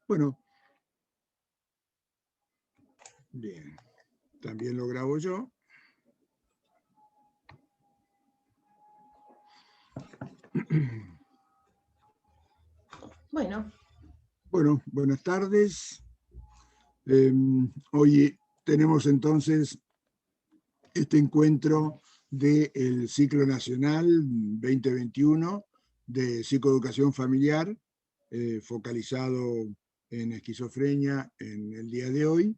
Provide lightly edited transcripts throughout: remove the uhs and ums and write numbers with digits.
Bueno, bien. También lo grabo yo. Bueno, buenas tardes. Hoy tenemos entonces este encuentro del Ciclo Nacional 2021 de Psicoeducación Familiar, focalizado en esquizofrenia en el día de hoy.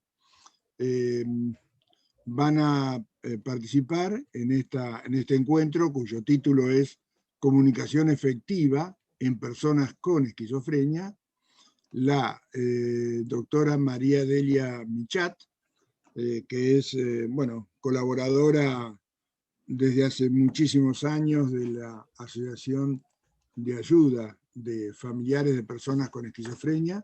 Van a participar en este encuentro, cuyo título es Comunicación efectiva en personas con esquizofrenia, la doctora María Delia Michat, que es colaboradora desde hace muchísimos años de la Asociación de Ayuda de Familiares de Personas con Esquizofrenia,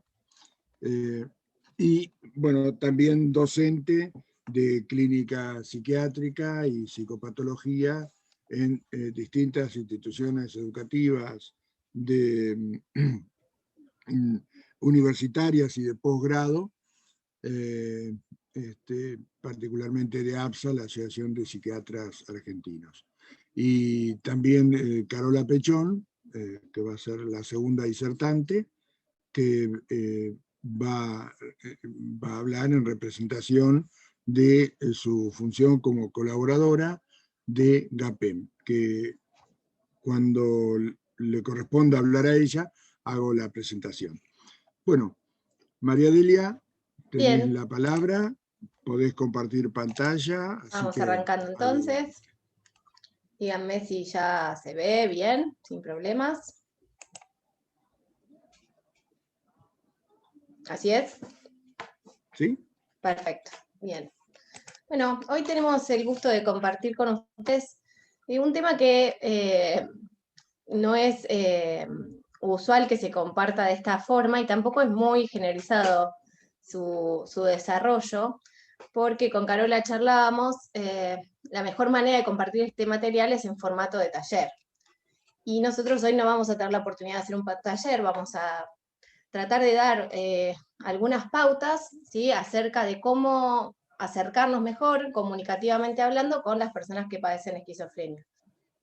y bueno, también docente de clínica psiquiátrica y psicopatología en distintas instituciones educativas universitarias y de posgrado, particularmente de APSA, la Asociación de Psiquiatras Argentinos. Y también Carola Pechón, que va a ser la segunda disertante, que va a hablar en representación de su función como colaboradora de GAPEM, que cuando le corresponda hablar a ella, hago la presentación. Bueno, María Delia, tenés bien, la palabra, podés compartir pantalla. Así vamos que arrancando adelante. entonces. Díganme si ya se ve bien, sin problemas. ¿Así es? ¿Sí? Perfecto, bien. Bueno, hoy tenemos el gusto de compartir con ustedes un tema que no es usual que se comparta de esta forma y tampoco es muy generalizado su desarrollo, porque con Carola charlábamos, la mejor manera de compartir este material es en formato de taller. Y nosotros hoy no vamos a tener la oportunidad de hacer un taller, vamos a tratar de dar algunas pautas, ¿sí?, acerca de cómo acercarnos mejor, comunicativamente hablando, con las personas que padecen esquizofrenia.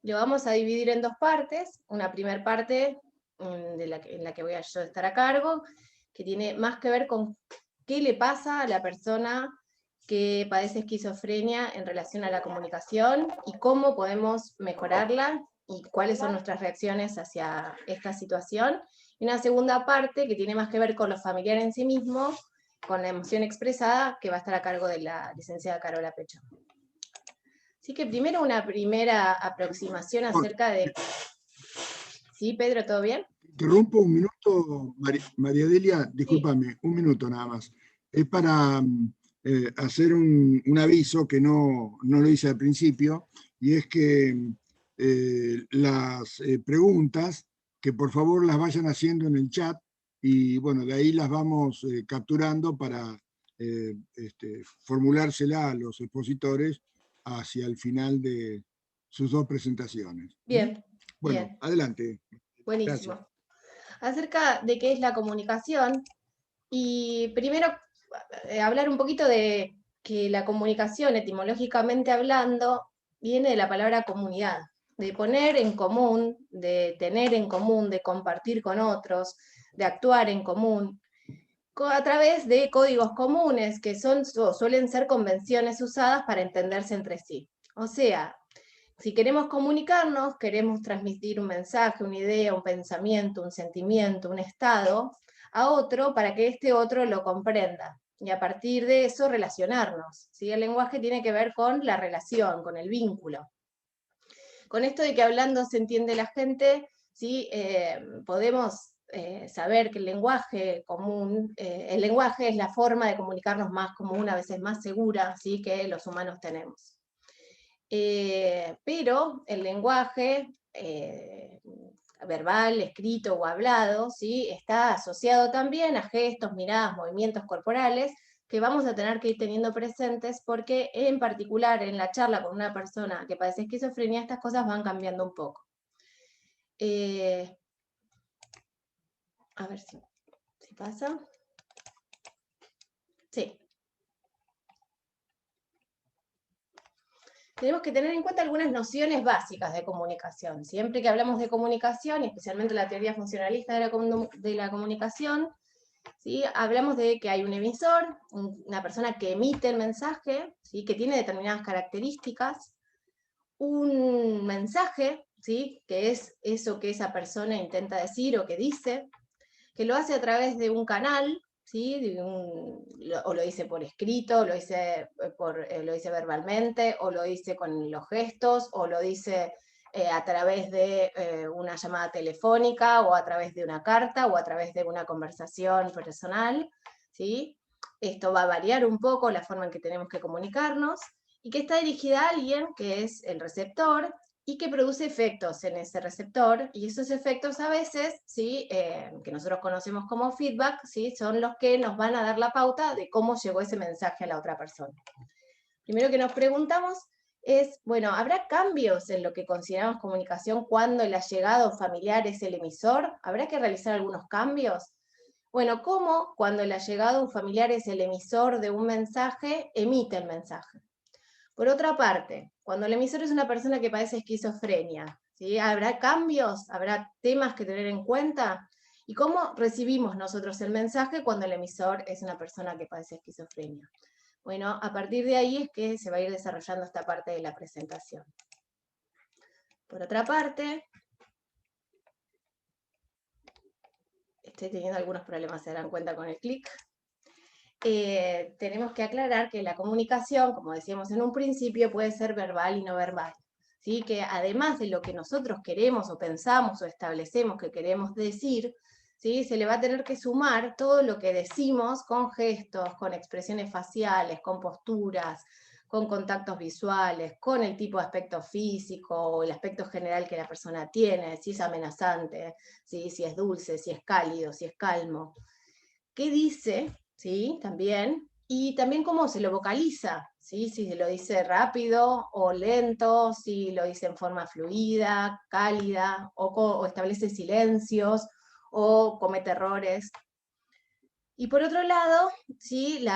Lo vamos a dividir en dos partes. Una primera parte en la que voy a yo estar a cargo, que tiene más que ver con qué le pasa a la persona que padece esquizofrenia en relación a la comunicación y cómo podemos mejorarla y cuáles son nuestras reacciones hacia esta situación. Y una segunda parte que tiene más que ver con lo familiar en sí mismo, con la emoción expresada, que va a estar a cargo de la licenciada Carola Pechón. Así que primero una primera aproximación acerca de... ¿Sí, Pedro, todo bien? Interrumpo un minuto, María Delia, discúlpame, un minuto nada más. Es para hacer un aviso que no lo hice al principio, y es que las preguntas, que por favor las vayan haciendo en el chat, y bueno, de ahí las vamos capturando para formulársela a los expositores hacia el final de sus dos presentaciones. Bien, Bueno, bien. adelante. Buenísimo. Gracias. Acerca de qué es la comunicación, y primero hablar un poquito de que la comunicación, etimológicamente hablando, viene de la palabra comunidad, de poner en común, de tener en común, de compartir con otros, de actuar en común, a través de códigos comunes que suelen ser convenciones usadas para entenderse entre sí. O sea, si queremos comunicarnos, queremos transmitir un mensaje, una idea, un pensamiento, un sentimiento, un estado a otro para que este otro lo comprenda. Y a partir de eso relacionarnos. ¿Sí? El lenguaje tiene que ver con la relación, con el vínculo. Con esto de que hablando se entiende la gente, ¿sí? Podemos saber que el lenguaje común, el lenguaje es la forma de comunicarnos más común, a veces más segura, ¿sí?, que los humanos tenemos. Pero el lenguaje verbal, escrito o hablado, ¿sí?, está asociado también a gestos, miradas, movimientos corporales que vamos a tener que ir teniendo presentes porque en particular en la charla con una persona que padece esquizofrenia estas cosas van cambiando un poco. A ver si pasa. Sí. Tenemos que tener en cuenta algunas nociones básicas de comunicación. Siempre que hablamos de comunicación, y especialmente la teoría funcionalista de la comunicación, ¿sí? Hablamos de que hay un emisor, una persona que emite el mensaje, ¿sí? Que tiene determinadas características, un mensaje, ¿sí? Que es eso que esa persona intenta decir o que dice, que lo hace a través de un canal, ¿sí? O lo dice por escrito, lo dice verbalmente, o lo dice con los gestos, o lo dice a través de una llamada telefónica, o a través de una carta, o a través de una conversación personal, ¿sí? Esto va a variar un poco la forma en que tenemos que comunicarnos, y que está dirigida a alguien que es el receptor, y que produce efectos en ese receptor, y esos efectos a veces, ¿sí? Que nosotros conocemos como feedback, ¿sí? Son los que nos van a dar la pauta de cómo llegó ese mensaje a la otra persona. Primero que nos preguntamos es, bueno, ¿habrá cambios en lo que consideramos comunicación cuando el allegado familiar es el emisor? ¿Habrá que realizar algunos cambios? Bueno, ¿cómo cuando el allegado familiar es el emisor de un mensaje, emite el mensaje? Por otra parte, cuando el emisor es una persona que padece esquizofrenia, ¿sí? ¿Habrá cambios? ¿Habrá temas que tener en cuenta? ¿Y cómo recibimos nosotros el mensaje cuando el emisor es una persona que padece esquizofrenia? Bueno, a partir de ahí es que se va a ir desarrollando esta parte de la presentación. Por otra parte, estoy teniendo algunos problemas, se darán cuenta con el clic. Tenemos que aclarar que la comunicación, como decíamos en un principio, puede ser verbal y no verbal. ¿Sí? Que además de lo que nosotros queremos o pensamos o establecemos que queremos decir, ¿sí? Se le va a tener que sumar todo lo que decimos con gestos, con expresiones faciales, con posturas, con contactos visuales, con el tipo de aspecto físico o el aspecto general que la persona tiene, si es amenazante, ¿sí? Si es dulce, si es cálido, si es calmo. ¿Qué dice? ¿Sí? También. Y también cómo se lo vocaliza, ¿sí? Si se lo dice rápido o lento, si lo dice en forma fluida, cálida, o establece silencios, o comete errores. Y por otro lado, ¿sí?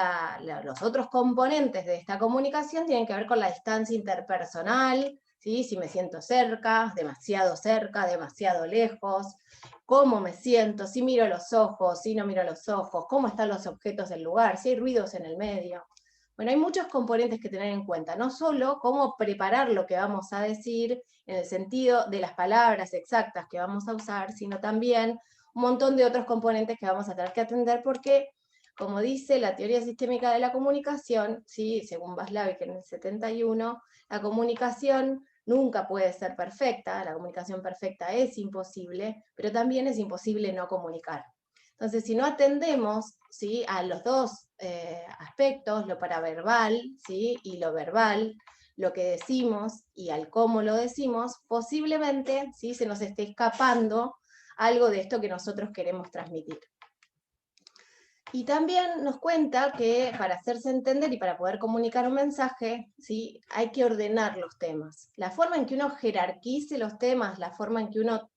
Los otros componentes de esta comunicación tienen que ver con la distancia interpersonal, ¿sí? Si me siento cerca, demasiado lejos, cómo me siento, si miro los ojos, si no miro los ojos, cómo están los objetos del lugar, si hay ruidos en el medio. Bueno, hay muchos componentes que tener en cuenta, no solo cómo preparar lo que vamos a decir en el sentido de las palabras exactas que vamos a usar, sino también un montón de otros componentes que vamos a tener que atender porque, como dice la teoría sistémica de la comunicación, ¿sí? Según Václavic en el 71, la comunicación nunca puede ser perfecta, la comunicación perfecta es imposible, pero también es imposible no comunicar. Entonces, si no atendemos, ¿sí? A los dos aspectos, lo paraverbal, ¿sí? Y lo verbal, lo que decimos y al cómo lo decimos, posiblemente, ¿sí? Se nos esté escapando algo de esto que nosotros queremos transmitir. Y también nos cuenta que para hacerse entender y para poder comunicar un mensaje, ¿sí? Hay que ordenar los temas. La forma en que uno jerarquice los temas, la forma en que uno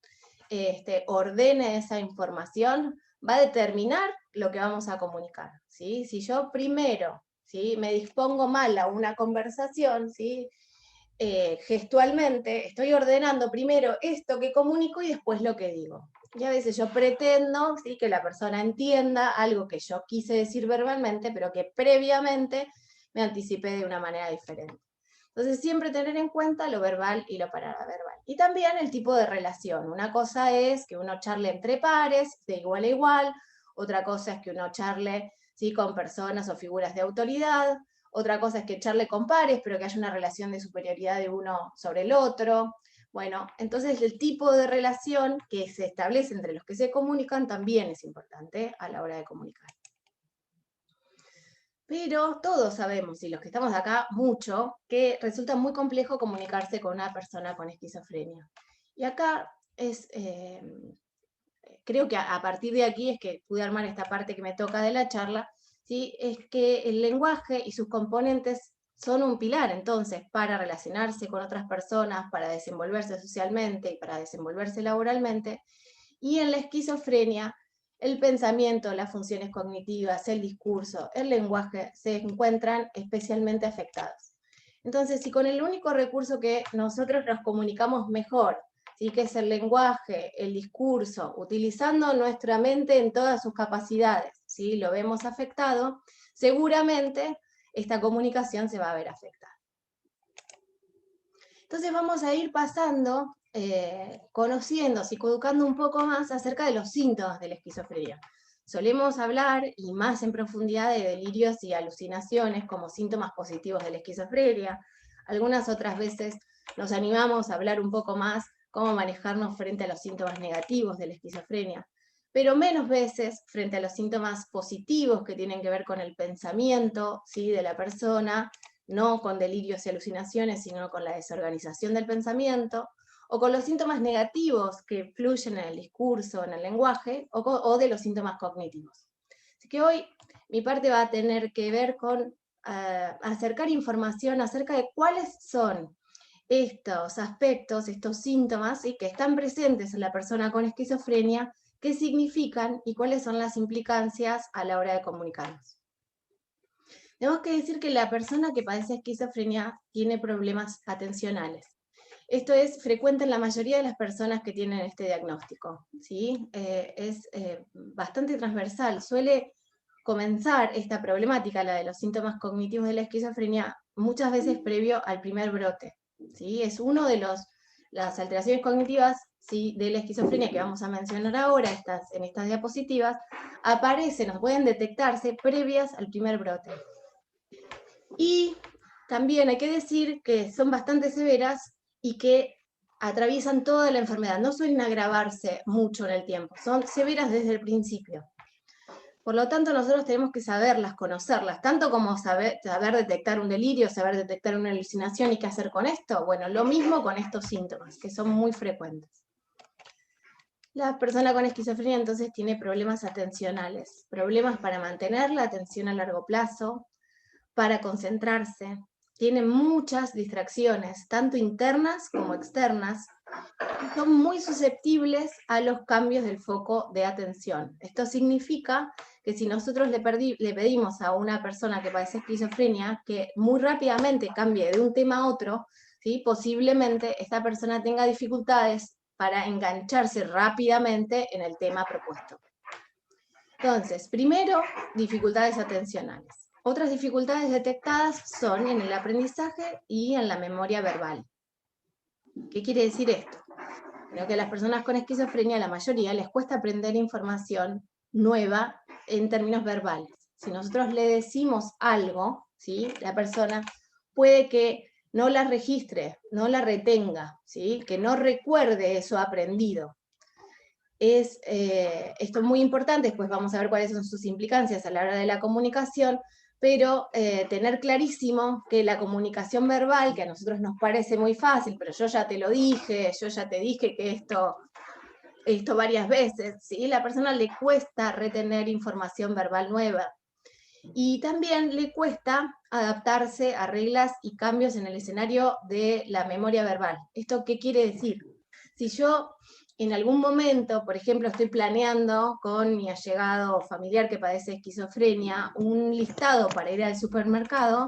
ordene esa información, va a determinar lo que vamos a comunicar, ¿sí? Si yo primero, ¿sí? Me dispongo mal a una conversación, ¿sí? Gestualmente, estoy ordenando primero esto que comunico y después lo que digo. Y a veces yo pretendo, ¿sí? Que la persona entienda algo que yo quise decir verbalmente, pero que previamente me anticipé de una manera diferente. Entonces siempre tener en cuenta lo verbal y lo paraverbal. Y también el tipo de relación. Una cosa es que uno charle entre pares, de igual a igual. Otra cosa es que uno charle, ¿sí? Con personas o figuras de autoridad. Otra cosa es que charle con pares, pero que haya una relación de superioridad de uno sobre el otro. Bueno, entonces el tipo de relación que se establece entre los que se comunican también es importante a la hora de comunicar. Pero todos sabemos, y los que estamos acá mucho, que resulta muy complejo comunicarse con una persona con esquizofrenia. Y acá es, creo que a partir de aquí es que pude armar esta parte que me toca de la charla, ¿sí? Es que el lenguaje y sus componentes son un pilar, entonces, para relacionarse con otras personas, para desenvolverse socialmente y para desenvolverse laboralmente. Y en la esquizofrenia, el pensamiento, las funciones cognitivas, el discurso, el lenguaje se encuentran especialmente afectados. Entonces, si con el único recurso que nosotros nos comunicamos mejor, ¿sí?, que es el lenguaje, el discurso, utilizando nuestra mente en todas sus capacidades, ¿sí?, lo vemos afectado, seguramente esta comunicación se va a ver afectada. Entonces vamos a ir pasando, conociendo, psicoeducando un poco más acerca de los síntomas de la esquizofrenia. Solemos hablar, y más en profundidad, de delirios y alucinaciones como síntomas positivos de la esquizofrenia. Algunas otras veces nos animamos a hablar un poco más cómo manejarnos frente a los síntomas negativos de la esquizofrenia, pero menos veces frente a los síntomas positivos que tienen que ver con el pensamiento, ¿sí?, de la persona, no con delirios y alucinaciones, sino con la desorganización del pensamiento, o con los síntomas negativos que fluyen en el discurso, en el lenguaje, o de los síntomas cognitivos. Así que hoy mi parte va a tener que ver con acercar información acerca de cuáles son estos aspectos, estos síntomas, ¿sí?, que están presentes en la persona con esquizofrenia, qué significan y cuáles son las implicancias a la hora de comunicarnos. Tenemos que decir que la persona que padece esquizofrenia tiene problemas atencionales. Esto es frecuente en la mayoría de las personas que tienen este diagnóstico, ¿sí? Es bastante transversal. Suele comenzar esta problemática, la de los síntomas cognitivos de la esquizofrenia, muchas veces previo al primer brote, ¿sí? Es uno de las alteraciones cognitivas, ¿sí?, de la esquizofrenia que vamos a mencionar ahora en estas diapositivas, aparecen o pueden detectarse previas al primer brote. Y también hay que decir que son bastante severas y que atraviesan toda la enfermedad, no suelen agravarse mucho en el tiempo, son severas desde el principio. Por lo tanto, nosotros tenemos que saberlas, conocerlas, tanto como saber detectar un delirio, saber detectar una alucinación y qué hacer con esto. Bueno, lo mismo con estos síntomas, que son muy frecuentes. La persona con esquizofrenia entonces tiene problemas atencionales, problemas para mantener la atención a largo plazo, para concentrarse, tiene muchas distracciones, tanto internas como externas, y son muy susceptibles a los cambios del foco de atención. Esto significa que si nosotros le pedimos a una persona que padece esquizofrenia que muy rápidamente cambie de un tema a otro, ¿sí?, posiblemente esta persona tenga dificultades para engancharse rápidamente en el tema propuesto. Entonces, primero, dificultades atencionales. Otras dificultades detectadas son en el aprendizaje y en la memoria verbal. ¿Qué quiere decir esto? Bueno, que a las personas con esquizofrenia, la mayoría, les cuesta aprender información nueva en términos verbales. Si nosotros le decimos algo, ¿sí?, la persona puede que no la registre, no la retenga, ¿sí?, que no recuerde eso aprendido. Esto es muy importante, después vamos a ver cuáles son sus implicancias a la hora de la comunicación, pero tener clarísimo que la comunicación verbal, que a nosotros nos parece muy fácil, pero yo ya te lo dije, yo ya te dije que esto varias veces, ¿sí?, la persona le cuesta retener información verbal nueva. Y también le cuesta adaptarse a reglas y cambios en el escenario de la memoria verbal. ¿Esto qué quiere decir? Si yo en algún momento, por ejemplo, estoy planeando con mi allegado familiar que padece esquizofrenia un listado para ir al supermercado,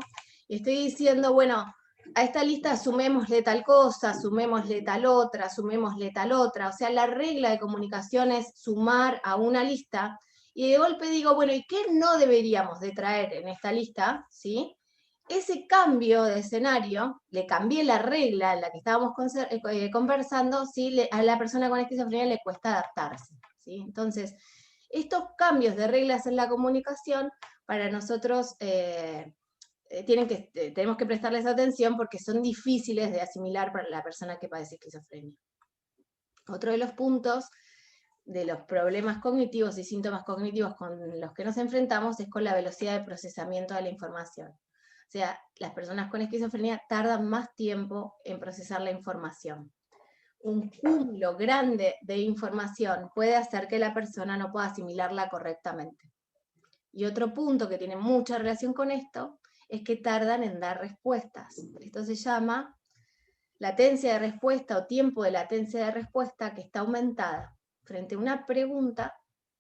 y estoy diciendo, bueno, a esta lista sumémosle tal cosa, sumémosle tal otra, o sea, la regla de comunicación es sumar a una lista, y de golpe digo, bueno, ¿y qué no deberíamos de traer en esta lista? ¿Sí? Ese cambio de escenario, le cambié la regla en la que estábamos conversando, ¿sí?, a la persona con esquizofrenia le cuesta adaptarse, ¿sí? Entonces, estos cambios de reglas en la comunicación, para nosotros tenemos que prestarles atención porque son difíciles de asimilar para la persona que padece esquizofrenia. Otro de los puntos de los problemas cognitivos y síntomas cognitivos con los que nos enfrentamos es con la velocidad de procesamiento de la información. O sea, las personas con esquizofrenia tardan más tiempo en procesar la información. Un cúmulo grande de información puede hacer que la persona no pueda asimilarla correctamente. Y otro punto que tiene mucha relación con esto es que tardan en dar respuestas. Esto se llama latencia de respuesta o tiempo de latencia de respuesta, que está aumentada frente a una pregunta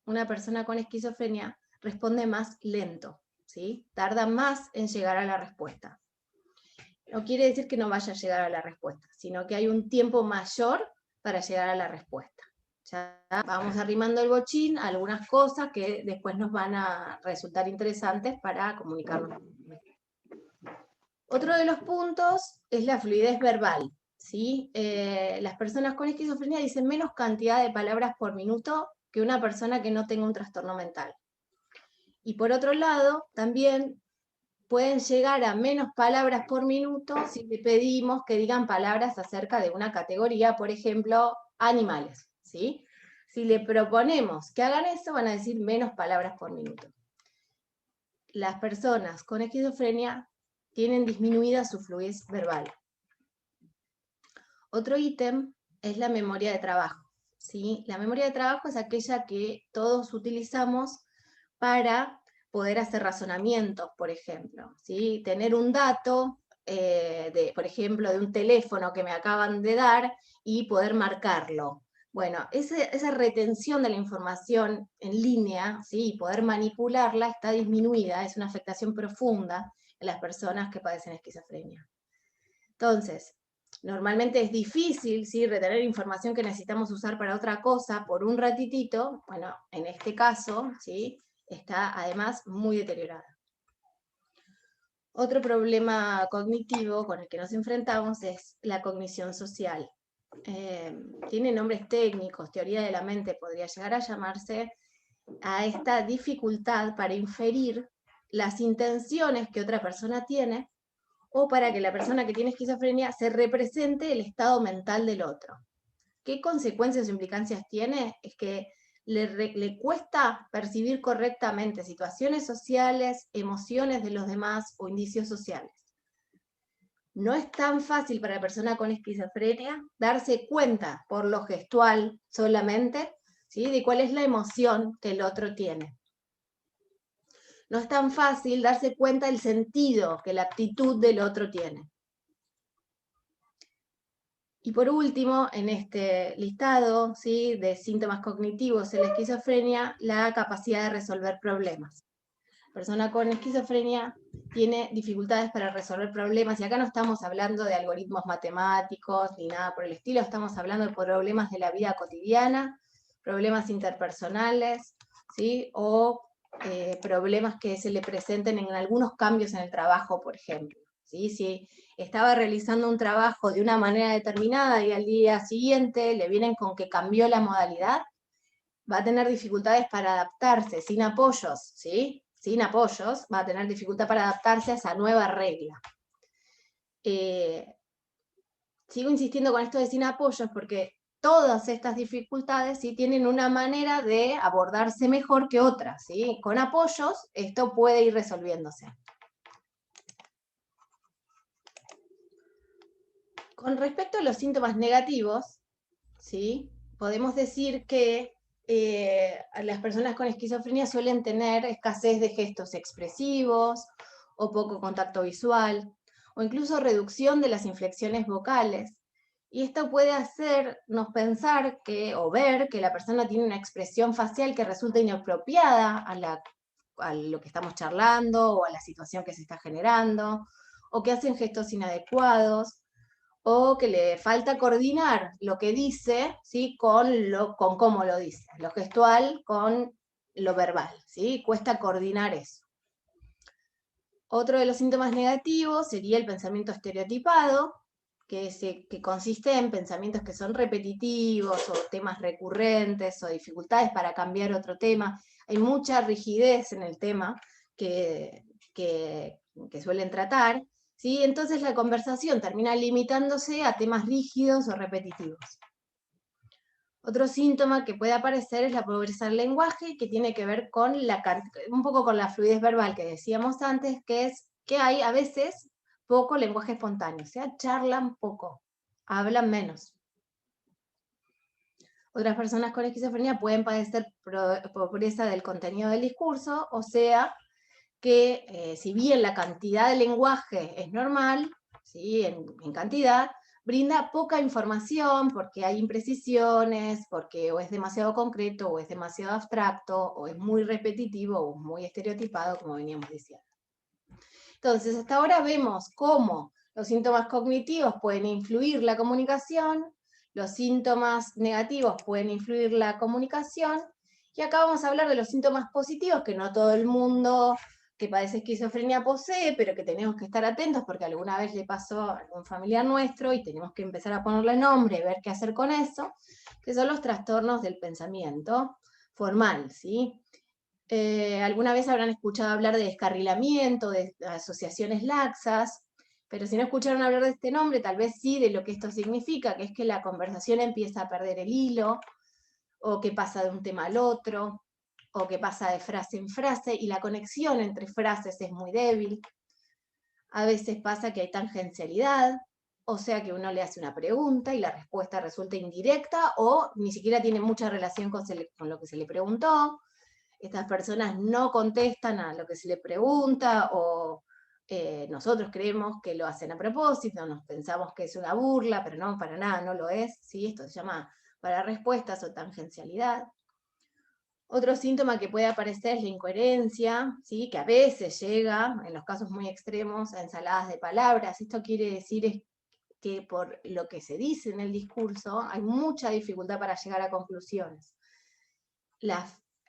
una persona con esquizofrenia responde más lento, ¿sí? Tarda más en llegar a la respuesta. No quiere decir que no vaya a llegar a la respuesta, sino que hay un tiempo mayor para llegar a la respuesta. Ya vamos arrimando el bochín a algunas cosas que después nos van a resultar interesantes para comunicarnos. Otro de los puntos es la fluidez verbal, ¿sí? Las personas con esquizofrenia dicen menos cantidad de palabras por minuto que una persona que no tenga un trastorno mental. Y por otro lado, también pueden llegar a menos palabras por minuto si le pedimos que digan palabras acerca de una categoría, por ejemplo, animales, ¿sí? Si le proponemos que hagan eso, van a decir menos palabras por minuto. Las personas con esquizofrenia tienen disminuida su fluidez verbal. Otro ítem es la memoria de trabajo, ¿sí? La memoria de trabajo es aquella que todos utilizamos para poder hacer razonamientos, por ejemplo, ¿sí? Tener un dato, por ejemplo, de un teléfono que me acaban de dar y poder marcarlo. Bueno, esa retención de la información en línea, ¿sí? Y poder manipularla está disminuida, es una afectación profunda en las personas que padecen esquizofrenia. Entonces, normalmente es difícil, ¿sí?, retener información que necesitamos usar para otra cosa por un ratitito. Bueno, en este caso, ¿sí?, está además muy deteriorada. Otro problema cognitivo con el que nos enfrentamos es la cognición social. Tiene nombres técnicos, teoría de la mente podría llegar a llamarse a esta dificultad para inferir las intenciones que otra persona tiene o para que la persona que tiene esquizofrenia se represente el estado mental del otro. ¿Qué consecuencias o implicancias tiene? Es que le cuesta percibir correctamente situaciones sociales, emociones de los demás o indicios sociales. No es tan fácil para la persona con esquizofrenia darse cuenta por lo gestual solamente, ¿sí?, de cuál es la emoción que el otro tiene. No es tan fácil darse cuenta del sentido que la actitud del otro tiene. Y por último, en este listado, ¿sí?, de síntomas cognitivos en la esquizofrenia, la capacidad de resolver problemas. La persona con esquizofrenia tiene dificultades para resolver problemas, y acá no estamos hablando de algoritmos matemáticos ni nada por el estilo, estamos hablando de problemas de la vida cotidiana, problemas interpersonales, ¿sí?, o problemas que se le presenten en algunos cambios en el trabajo, por ejemplo. ¿Sí? Si estaba realizando un trabajo de una manera determinada y al día siguiente le vienen con que cambió la modalidad, va a tener dificultades para adaptarse, sin apoyos, ¿sí? Sin apoyos, va a tener dificultad para adaptarse a esa nueva regla. Sigo insistiendo con esto de sin apoyos porque todas estas dificultades, ¿sí?, tienen una manera de abordarse mejor que otras, ¿sí? Con apoyos esto puede ir resolviéndose. Con respecto a los síntomas negativos, ¿sí?, podemos decir que las personas con esquizofrenia suelen tener escasez de gestos expresivos, o poco contacto visual, o incluso reducción de las inflexiones vocales. Y esto puede hacernos pensar o ver que la persona tiene una expresión facial que resulta inapropiada a lo que estamos charlando, o a la situación que se está generando, o que hacen gestos inadecuados, o que le falta coordinar lo que dice, ¿sí?, con cómo lo dice, lo gestual con lo verbal, ¿sí? Cuesta coordinar eso. Otro de los síntomas negativos sería el pensamiento estereotipado, que consiste en pensamientos que son repetitivos, o temas recurrentes, o dificultades para cambiar otro tema. Hay mucha rigidez en el tema que suelen tratar, ¿sí? Entonces la conversación termina limitándose a temas rígidos o repetitivos. Otro síntoma que puede aparecer es la pobreza del lenguaje, que tiene que ver con un poco con la fluidez verbal que decíamos antes, que es que hay a veces poco lenguaje espontáneo, o sea, charlan poco, hablan menos. Otras personas con esquizofrenia pueden padecer pobreza del contenido del discurso, o sea, que si bien la cantidad de lenguaje es normal, ¿sí?, en cantidad, brinda poca información porque hay imprecisiones, porque o es demasiado concreto, o es demasiado abstracto, o es muy repetitivo, o muy estereotipado, como veníamos diciendo. Entonces, hasta ahora vemos cómo los síntomas cognitivos pueden influir la comunicación, los síntomas negativos pueden influir la comunicación, y acá vamos a hablar de los síntomas positivos, que no todo el mundo que padece esquizofrenia posee, pero que tenemos que estar atentos porque alguna vez le pasó a algún familiar nuestro y tenemos que empezar a ponerle nombre y ver qué hacer con eso, que son los trastornos del pensamiento formal, ¿sí? Alguna vez habrán escuchado hablar de descarrilamiento, de asociaciones laxas, pero si no escucharon hablar de este nombre, tal vez sí de lo que esto significa, que es que la conversación empieza a perder el hilo, o que pasa de un tema al otro, o que pasa de frase en frase, y la conexión entre frases es muy débil. A veces pasa que hay tangencialidad, o sea que uno le hace una pregunta y la respuesta resulta indirecta, o ni siquiera tiene mucha relación con lo que se le preguntó. Estas personas no contestan a lo que se les pregunta, o nosotros creemos que lo hacen a propósito, nos pensamos que es una burla, pero no, para nada, no lo es, ¿sí? Esto se llama pararespuestas o tangencialidad. Otro síntoma que puede aparecer es la incoherencia, ¿sí? Que a veces llega, en los casos muy extremos, a ensaladas de palabras. Esto quiere decir que por lo que se dice en el discurso hay mucha dificultad para llegar a conclusiones.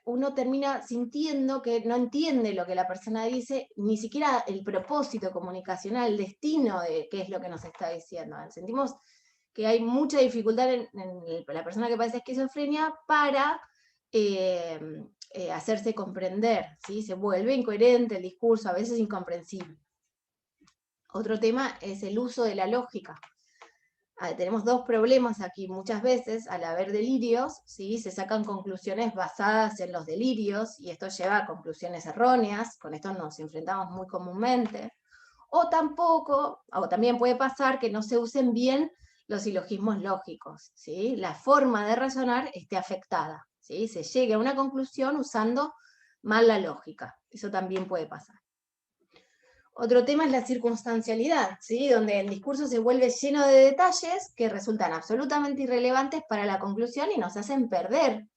Uno termina sintiendo que no entiende lo que la persona dice, ni siquiera el propósito comunicacional, el destino de qué es lo que nos está diciendo. Sentimos que hay mucha dificultad en la persona que padece esquizofrenia para hacerse comprender, ¿sí? Se vuelve incoherente el discurso, a veces incomprensible. Otro tema es el uso de la lógica. Tenemos dos problemas aquí. Muchas veces, al haber delirios, ¿sí? Se sacan conclusiones basadas en los delirios, y esto lleva a conclusiones erróneas. Con esto nos enfrentamos muy comúnmente. O también puede pasar que no se usen bien los silogismos lógicos, ¿sí? La forma de razonar esté afectada, ¿sí? Se llegue a una conclusión usando mal la lógica. Eso también puede pasar. Otro tema es la circunstancialidad, ¿sí? Donde el discurso se vuelve lleno de detalles que resultan absolutamente irrelevantes para la conclusión y nos hacen perder,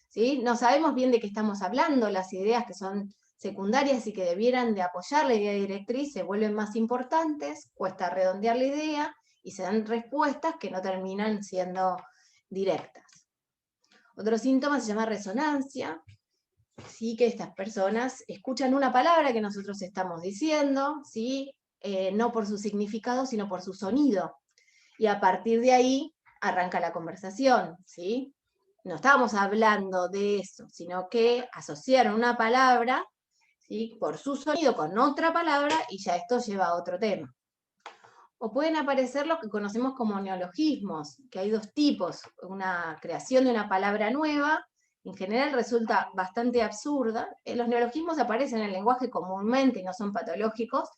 ¿sí? No sabemos bien de qué estamos hablando, las ideas que son secundarias y que debieran de apoyar la idea directriz se vuelven más importantes, cuesta redondear la idea y se dan respuestas que no terminan siendo directas. Otro síntoma se llama resonancia, ¿sí? Que estas personas escuchan una palabra que nosotros estamos diciendo, ¿sí? No por su significado, sino por su sonido. Y a partir de ahí arranca la conversación, ¿sí? No estábamos hablando de eso, sino que asociaron una palabra, ¿sí? Por su sonido con otra palabra, y ya esto lleva a otro tema. O pueden aparecer lo que conocemos como neologismos, que hay dos tipos: una creación de una palabra nueva, en general resulta bastante absurda. Los neologismos aparecen en el lenguaje comúnmente y no son patológicos,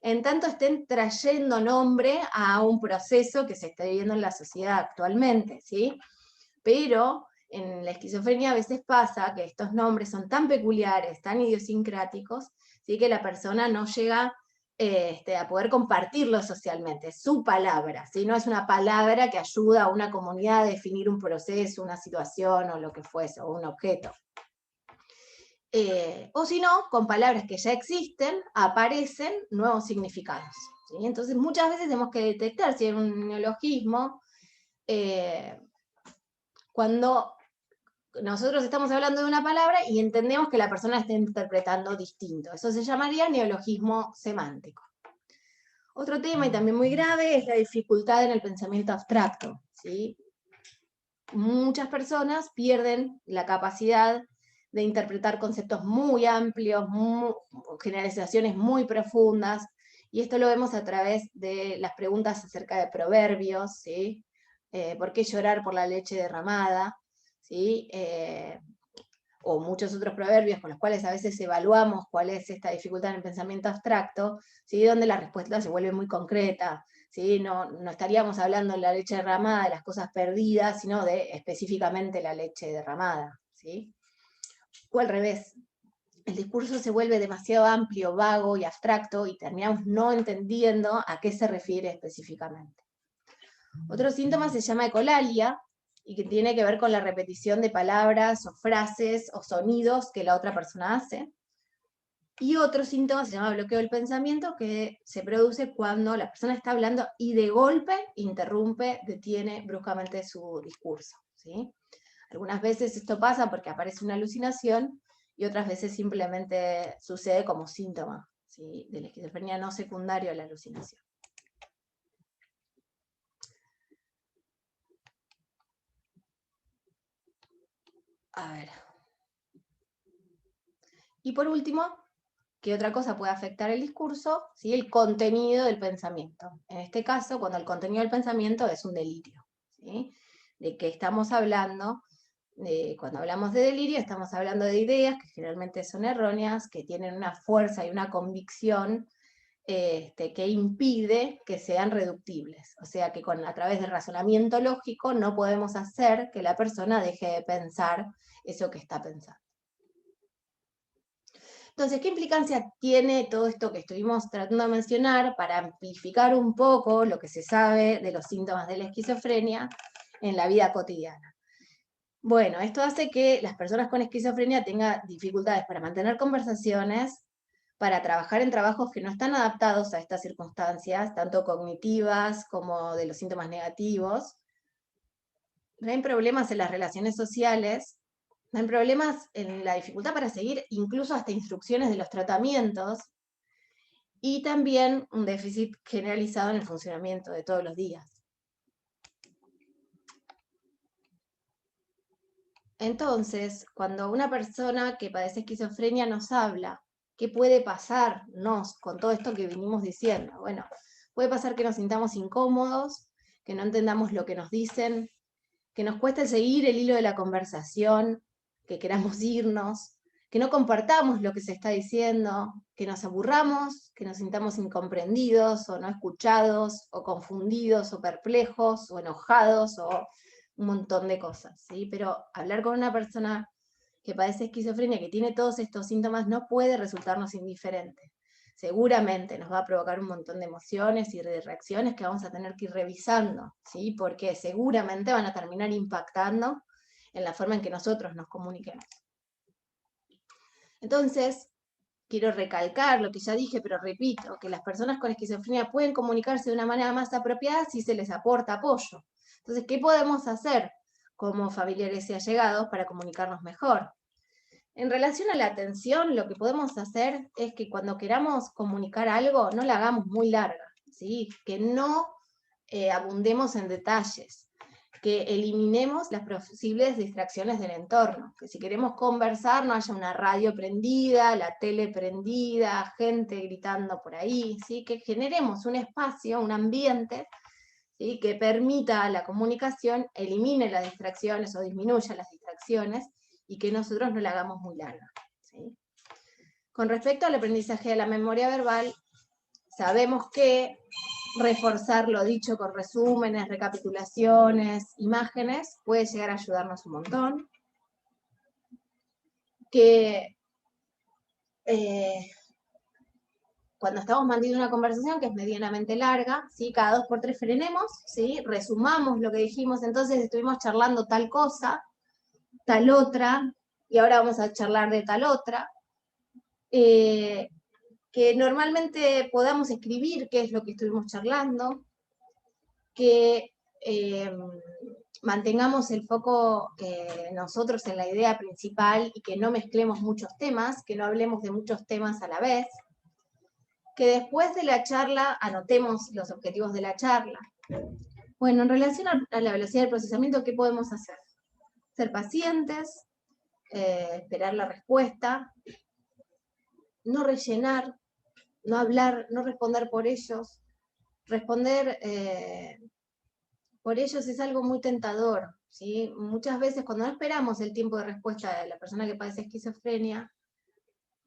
en tanto estén trayendo nombre a un proceso que se está viviendo en la sociedad actualmente, ¿sí? Pero en la esquizofrenia a veces pasa que estos nombres son tan peculiares, tan idiosincráticos, ¿sí? Que la persona no llega a poder compartirlo socialmente, es su palabra, ¿sí? No es una palabra que ayuda a una comunidad a definir un proceso, una situación o lo que fuese, o un objeto. O si no, con palabras que ya existen, aparecen nuevos significados, ¿sí? Entonces muchas veces tenemos que detectar si hay un neologismo cuando nosotros estamos hablando de una palabra y entendemos que la persona está interpretando distinto. Eso se llamaría neologismo semántico. Otro tema, y también muy grave, es la dificultad en el pensamiento abstracto, ¿sí? Muchas personas pierden la capacidad de interpretar conceptos muy amplios, generalizaciones muy profundas, y esto lo vemos a través de las preguntas acerca de proverbios, ¿sí? ¿Por qué llorar por la leche derramada? ¿Sí? O muchos otros proverbios con los cuales a veces evaluamos cuál es esta dificultad en el pensamiento abstracto, ¿sí? Donde la respuesta se vuelve muy concreta, ¿sí? No estaríamos hablando de la leche derramada, de las cosas perdidas, sino de específicamente la leche derramada, ¿sí? O al revés, el discurso se vuelve demasiado amplio, vago y abstracto, y terminamos no entendiendo a qué se refiere específicamente. Otro síntoma se llama ecolalia, y que tiene que ver con la repetición de palabras o frases o sonidos que la otra persona hace. Y otro síntoma se llama bloqueo del pensamiento, que se produce cuando la persona está hablando y de golpe interrumpe, detiene bruscamente su discurso, ¿sí? Algunas veces esto pasa porque aparece una alucinación y otras veces simplemente sucede como síntoma, ¿sí?, de la esquizofrenia no secundario a la alucinación. A ver. Y por último, ¿qué otra cosa puede afectar el discurso? ¿Sí? El contenido del pensamiento. En este caso, cuando el contenido del pensamiento es un delirio, ¿sí? ¿De qué estamos hablando? Cuando hablamos de delirio, estamos hablando de ideas que generalmente son erróneas, que tienen una fuerza y una convicción que impide que sean reductibles. O sea que a través del razonamiento lógico no podemos hacer que la persona deje de pensar eso que está pensando. Entonces, ¿qué implicancia tiene todo esto que estuvimos tratando de mencionar para amplificar un poco lo que se sabe de los síntomas de la esquizofrenia en la vida cotidiana? Bueno, esto hace que las personas con esquizofrenia tengan dificultades para mantener conversaciones, para trabajar en trabajos que no están adaptados a estas circunstancias, tanto cognitivas como de los síntomas negativos. Hay problemas en las relaciones sociales, hay problemas en la dificultad para seguir incluso hasta instrucciones de los tratamientos, y también un déficit generalizado en el funcionamiento de todos los días. Entonces, cuando una persona que padece esquizofrenia nos habla, ¿qué puede pasarnos con todo esto que venimos diciendo? Bueno, puede pasar que nos sintamos incómodos, que no entendamos lo que nos dicen, que nos cueste seguir el hilo de la conversación, que queramos irnos, que no compartamos lo que se está diciendo, que nos aburramos, que nos sintamos incomprendidos o no escuchados, o confundidos, o perplejos, o enojados, o un montón de cosas, ¿sí? Pero hablar con una persona que padece esquizofrenia, que tiene todos estos síntomas, no puede resultarnos indiferente. Seguramente nos va a provocar un montón de emociones y de reacciones que vamos a tener que ir revisando, ¿sí? Porque seguramente van a terminar impactando en la forma en que nosotros nos comuniquemos. Entonces, quiero recalcar lo que ya dije, pero repito, que las personas con esquizofrenia pueden comunicarse de una manera más apropiada si se les aporta apoyo. Entonces, ¿qué podemos hacer como familiares y allegados para comunicarnos mejor? En relación a la atención, lo que podemos hacer es que cuando queramos comunicar algo, no la hagamos muy larga, ¿sí? Que no abundemos en detalles, que eliminemos las posibles distracciones del entorno, que si queremos conversar no haya una radio prendida, la tele prendida, gente gritando por ahí, ¿sí? Que generemos un espacio, un ambiente, ¿sí?, que permita la comunicación, elimine las distracciones o disminuya las distracciones, y que nosotros no la hagamos muy larga, ¿sí? Con respecto al aprendizaje de la memoria verbal, sabemos que reforzar lo dicho con resúmenes, recapitulaciones, imágenes, puede llegar a ayudarnos un montón. Que cuando estamos manteniendo una conversación que es medianamente larga, ¿sí?, cada 2 por 3 frenemos, ¿sí?, resumamos lo que dijimos, entonces estuvimos charlando tal cosa, tal otra, y ahora vamos a charlar de tal otra. Que normalmente podamos escribir qué es lo que estuvimos charlando, que mantengamos el foco nosotros en la idea principal y que no mezclemos muchos temas, que no hablemos de muchos temas a la vez, que después de la charla anotemos los objetivos de la charla. Bueno, en relación a la velocidad del procesamiento, ¿qué podemos hacer? Ser pacientes, esperar la respuesta, no rellenar, no hablar, no responder por ellos. Responder por ellos es algo muy tentador, ¿sí? Muchas veces cuando no esperamos el tiempo de respuesta de la persona que padece esquizofrenia,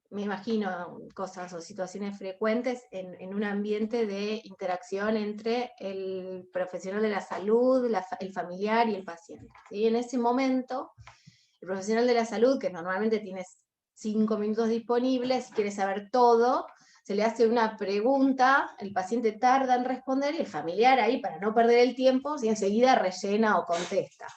me imagino cosas o situaciones frecuentes en un ambiente de interacción entre el profesional de la salud, el familiar y el paciente, ¿sí? En ese momento, el profesional de la salud, que normalmente tiene 5 minutos disponibles, quiere saber todo, se le hace una pregunta, el paciente tarda en responder y el familiar ahí, para no perder el tiempo, si enseguida rellena o contesta.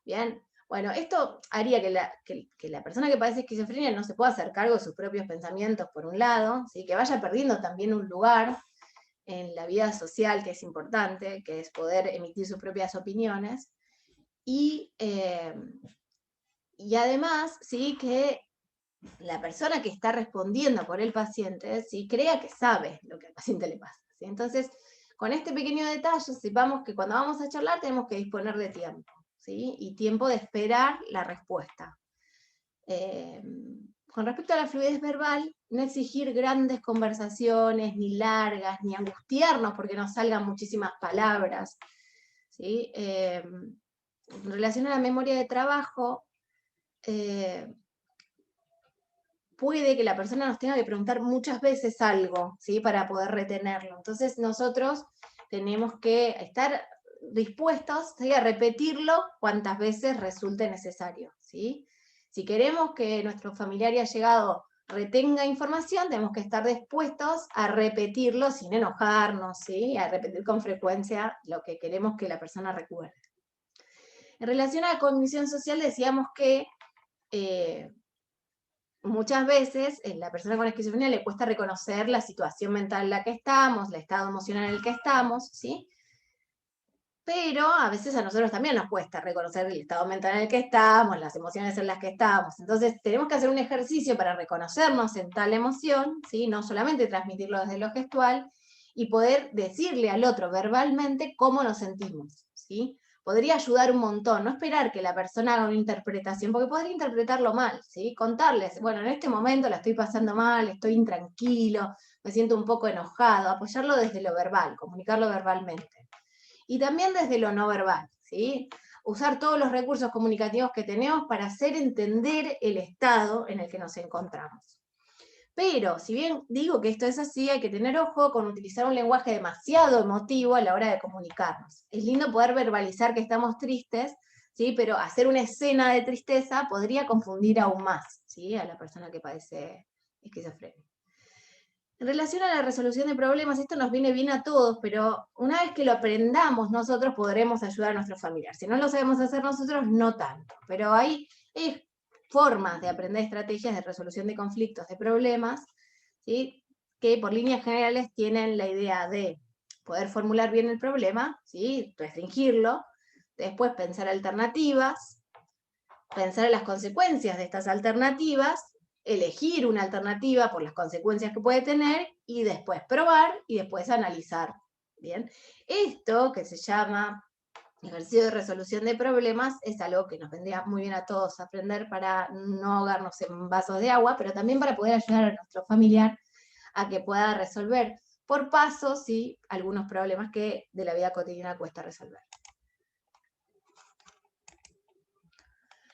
Bien, bueno, esto haría que la persona que padece esquizofrenia no se pueda hacer cargo de sus propios pensamientos, por un lado, ¿sí? Que vaya perdiendo también un lugar en la vida social, que es importante, que es poder emitir sus propias opiniones, y además, ¿sí? Que la persona que está respondiendo por el paciente, ¿sí? Crea que sabe lo que al paciente le pasa, ¿sí? Entonces, con este pequeño detalle, sepamos que cuando vamos a charlar tenemos que disponer de tiempo, ¿sí? Y tiempo de esperar la respuesta. Con respecto a la fluidez verbal, no exigir grandes conversaciones, ni largas, ni angustiarnos porque nos salgan muchísimas palabras, ¿sí? En relación a la memoria de trabajo, puede que la persona nos tenga que preguntar muchas veces algo, ¿sí? Para poder retenerlo. Entonces nosotros tenemos que estar dispuestos, ¿sí? A repetirlo cuantas veces resulte necesario, ¿sí? Si queremos que nuestro familiar ya llegado retenga información, tenemos que estar dispuestos a repetirlo sin enojarnos, ¿sí? A repetir con frecuencia lo que queremos que la persona recuerde. En relación a la cognición social, decíamos que muchas veces la persona con esquizofrenia le cuesta reconocer la situación mental en la que estamos, el estado emocional en el que estamos, ¿sí? Pero a veces a nosotros también nos cuesta reconocer el estado mental en el que estamos, las emociones en las que estamos. Entonces tenemos que hacer un ejercicio para reconocernos en tal emoción, ¿sí? No solamente transmitirlo desde lo gestual, y poder decirle al otro verbalmente cómo nos sentimos, ¿sí? Podría ayudar un montón, no esperar que la persona haga una interpretación, porque podría interpretarlo mal, ¿sí? Contarles, bueno, en este momento la estoy pasando mal, estoy intranquilo, me siento un poco enojado, apoyarlo desde lo verbal, comunicarlo verbalmente. Y también desde lo no verbal, ¿sí? Usar todos los recursos comunicativos que tenemos para hacer entender el estado en el que nos encontramos. Pero, si bien digo que esto es así, hay que tener ojo con utilizar un lenguaje demasiado emotivo a la hora de comunicarnos. Es lindo poder verbalizar que estamos tristes, ¿sí? Pero hacer una escena de tristeza podría confundir aún más, ¿sí? A la persona que padece esquizofrenia. En relación a la resolución de problemas, esto nos viene bien a todos, pero una vez que lo aprendamos nosotros podremos ayudar a nuestro familiar. Si no lo sabemos hacer nosotros, no tanto. Pero hay formas de aprender estrategias de resolución de conflictos, de problemas, ¿sí? Que por líneas generales tienen la idea de poder formular bien el problema, ¿sí? Restringirlo, después pensar alternativas, pensar en las consecuencias de estas alternativas, elegir una alternativa por las consecuencias que puede tener, y después probar, y después analizar. Bien, esto que se llama ejercicio de resolución de problemas es algo que nos vendría muy bien a todos aprender para no ahogarnos en vasos de agua, pero también para poder ayudar a nuestro familiar a que pueda resolver por pasos, ¿sí? Algunos problemas que de la vida cotidiana cuesta resolver.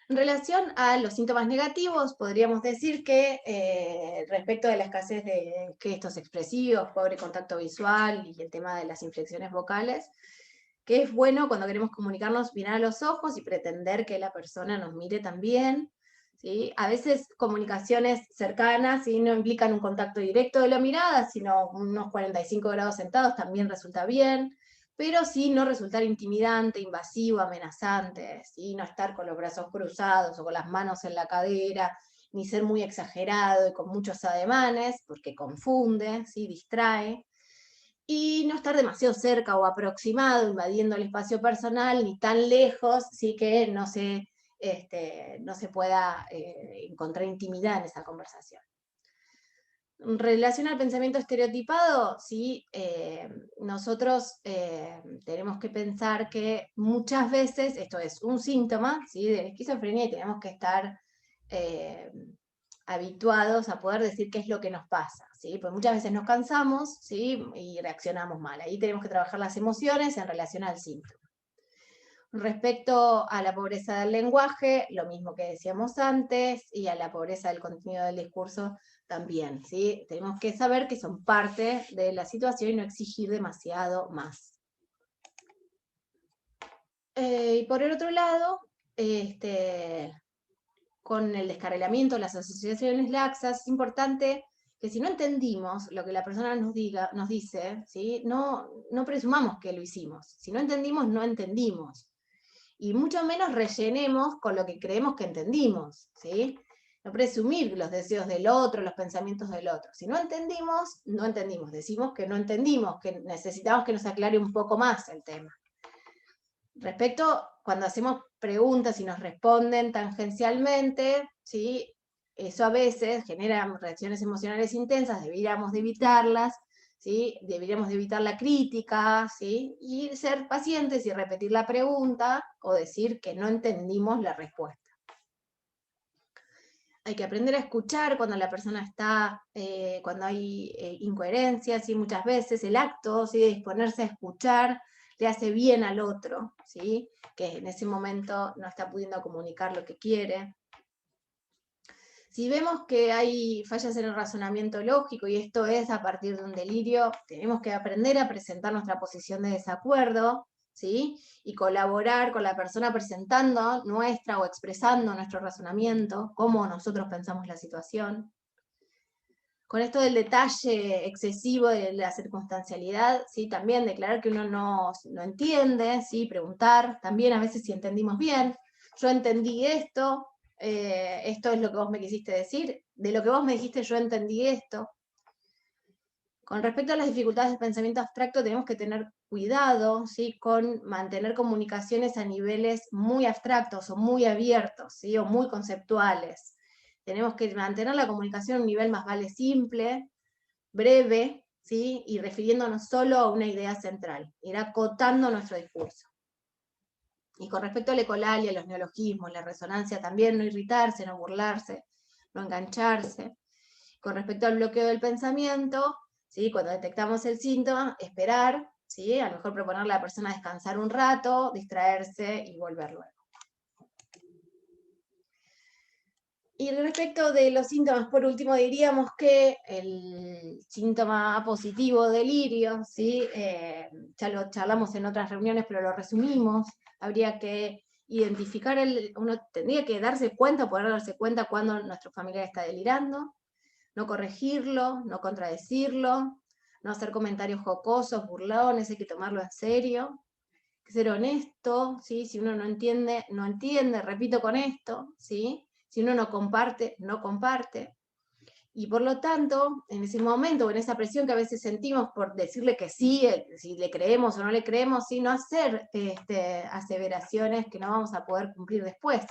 En relación a los síntomas negativos, podríamos decir que respecto de la escasez de gestos expresivos, pobre contacto visual y el tema de las inflexiones vocales, que es bueno cuando queremos comunicarnos mirar a los ojos y pretender que la persona nos mire también, ¿sí? A veces comunicaciones cercanas, ¿sí? No implican un contacto directo de la mirada, sino unos 45 grados sentados también resulta bien, pero sí no resultar intimidante, invasivo, amenazante, ¿sí? No estar con los brazos cruzados o con las manos en la cadera, ni ser muy exagerado y con muchos ademanes, porque confunde, ¿sí? Distrae. Y no estar demasiado cerca o aproximado, invadiendo el espacio personal, ni tan lejos, sí que no se pueda encontrar intimidad en esa conversación. En relación al pensamiento estereotipado, sí, nosotros tenemos que pensar que muchas veces esto es un síntoma, ¿sí? De la esquizofrenia, y tenemos que estar habituados a poder decir qué es lo que nos pasa, ¿sí? Pues muchas veces nos cansamos, ¿sí? Y reaccionamos mal. Ahí tenemos que trabajar las emociones en relación al síntoma. Respecto a la pobreza del lenguaje, lo mismo que decíamos antes, y a la pobreza del contenido del discurso también, ¿sí? Tenemos que saber que son parte de la situación y no exigir demasiado más. Y por el otro lado, con el descarrilamiento, las asociaciones laxas, es importante que si no entendimos lo que la persona nos dice, ¿sí? No presumamos que lo hicimos. Si no entendimos, no entendimos. Y mucho menos rellenemos con lo que creemos que entendimos, ¿sí? No presumir los deseos del otro, los pensamientos del otro. Si no entendimos, no entendimos. Decimos que no entendimos, que necesitamos que nos aclare un poco más el tema. Respecto, cuando hacemos preguntas y nos responden tangencialmente, ¿sí? Eso a veces genera reacciones emocionales intensas, deberíamos de evitarlas, ¿sí? Deberíamos de evitar la crítica, ¿sí? Y ser pacientes y repetir la pregunta o decir que no entendimos la respuesta. Hay que aprender a escuchar cuando la persona está, cuando hay incoherencias, y muchas veces el acto, ¿sí? De disponerse a escuchar le hace bien al otro, ¿sí? Que en ese momento no está pudiendo comunicar lo que quiere. Si vemos que hay fallas en el razonamiento lógico, y esto es a partir de un delirio, tenemos que aprender a presentar nuestra posición de desacuerdo, ¿sí? Y colaborar con la persona presentando nuestra o expresando nuestro razonamiento, cómo nosotros pensamos la situación. Con esto del detalle excesivo de la circunstancialidad, ¿sí? También declarar que uno no entiende, ¿sí? Preguntar, también a veces si entendimos bien. Yo entendí esto, esto es lo que vos me quisiste decir, de lo que vos me dijiste yo entendí esto. Con respecto a las dificultades de pensamiento abstracto, tenemos que tener cuidado, ¿sí? Con mantener comunicaciones a niveles muy abstractos o muy abiertos, ¿sí? O muy conceptuales. Tenemos que mantener la comunicación a un nivel más vale simple, breve, ¿sí? Y refiriéndonos solo a una idea central, ir acotando nuestro discurso. Y con respecto al ecolalia, los neologismos, la resonancia, también no irritarse, no burlarse, no engancharse. Con respecto al bloqueo del pensamiento, ¿sí? Cuando detectamos el síntoma, esperar, ¿sí? A lo mejor proponerle a la persona descansar un rato, distraerse y volver luego. Y respecto de los síntomas, por último, diríamos que el síntoma positivo delirio, ¿sí? Ya lo charlamos en otras reuniones, pero lo resumimos, habría que identificar, uno tendría que darse cuenta, poder darse cuenta cuando nuestro familiar está delirando, no corregirlo, no contradecirlo, no hacer comentarios jocosos, burlones, hay que tomarlo en serio, ser honesto, ¿sí? Si uno no entiende, no entiende, repito con esto, ¿sí? Si uno no comparte, no comparte. Y por lo tanto, en ese momento, o en esa presión que a veces sentimos por decirle que sí, si le creemos o no le creemos, ¿sí? No hacer aseveraciones que no vamos a poder cumplir después,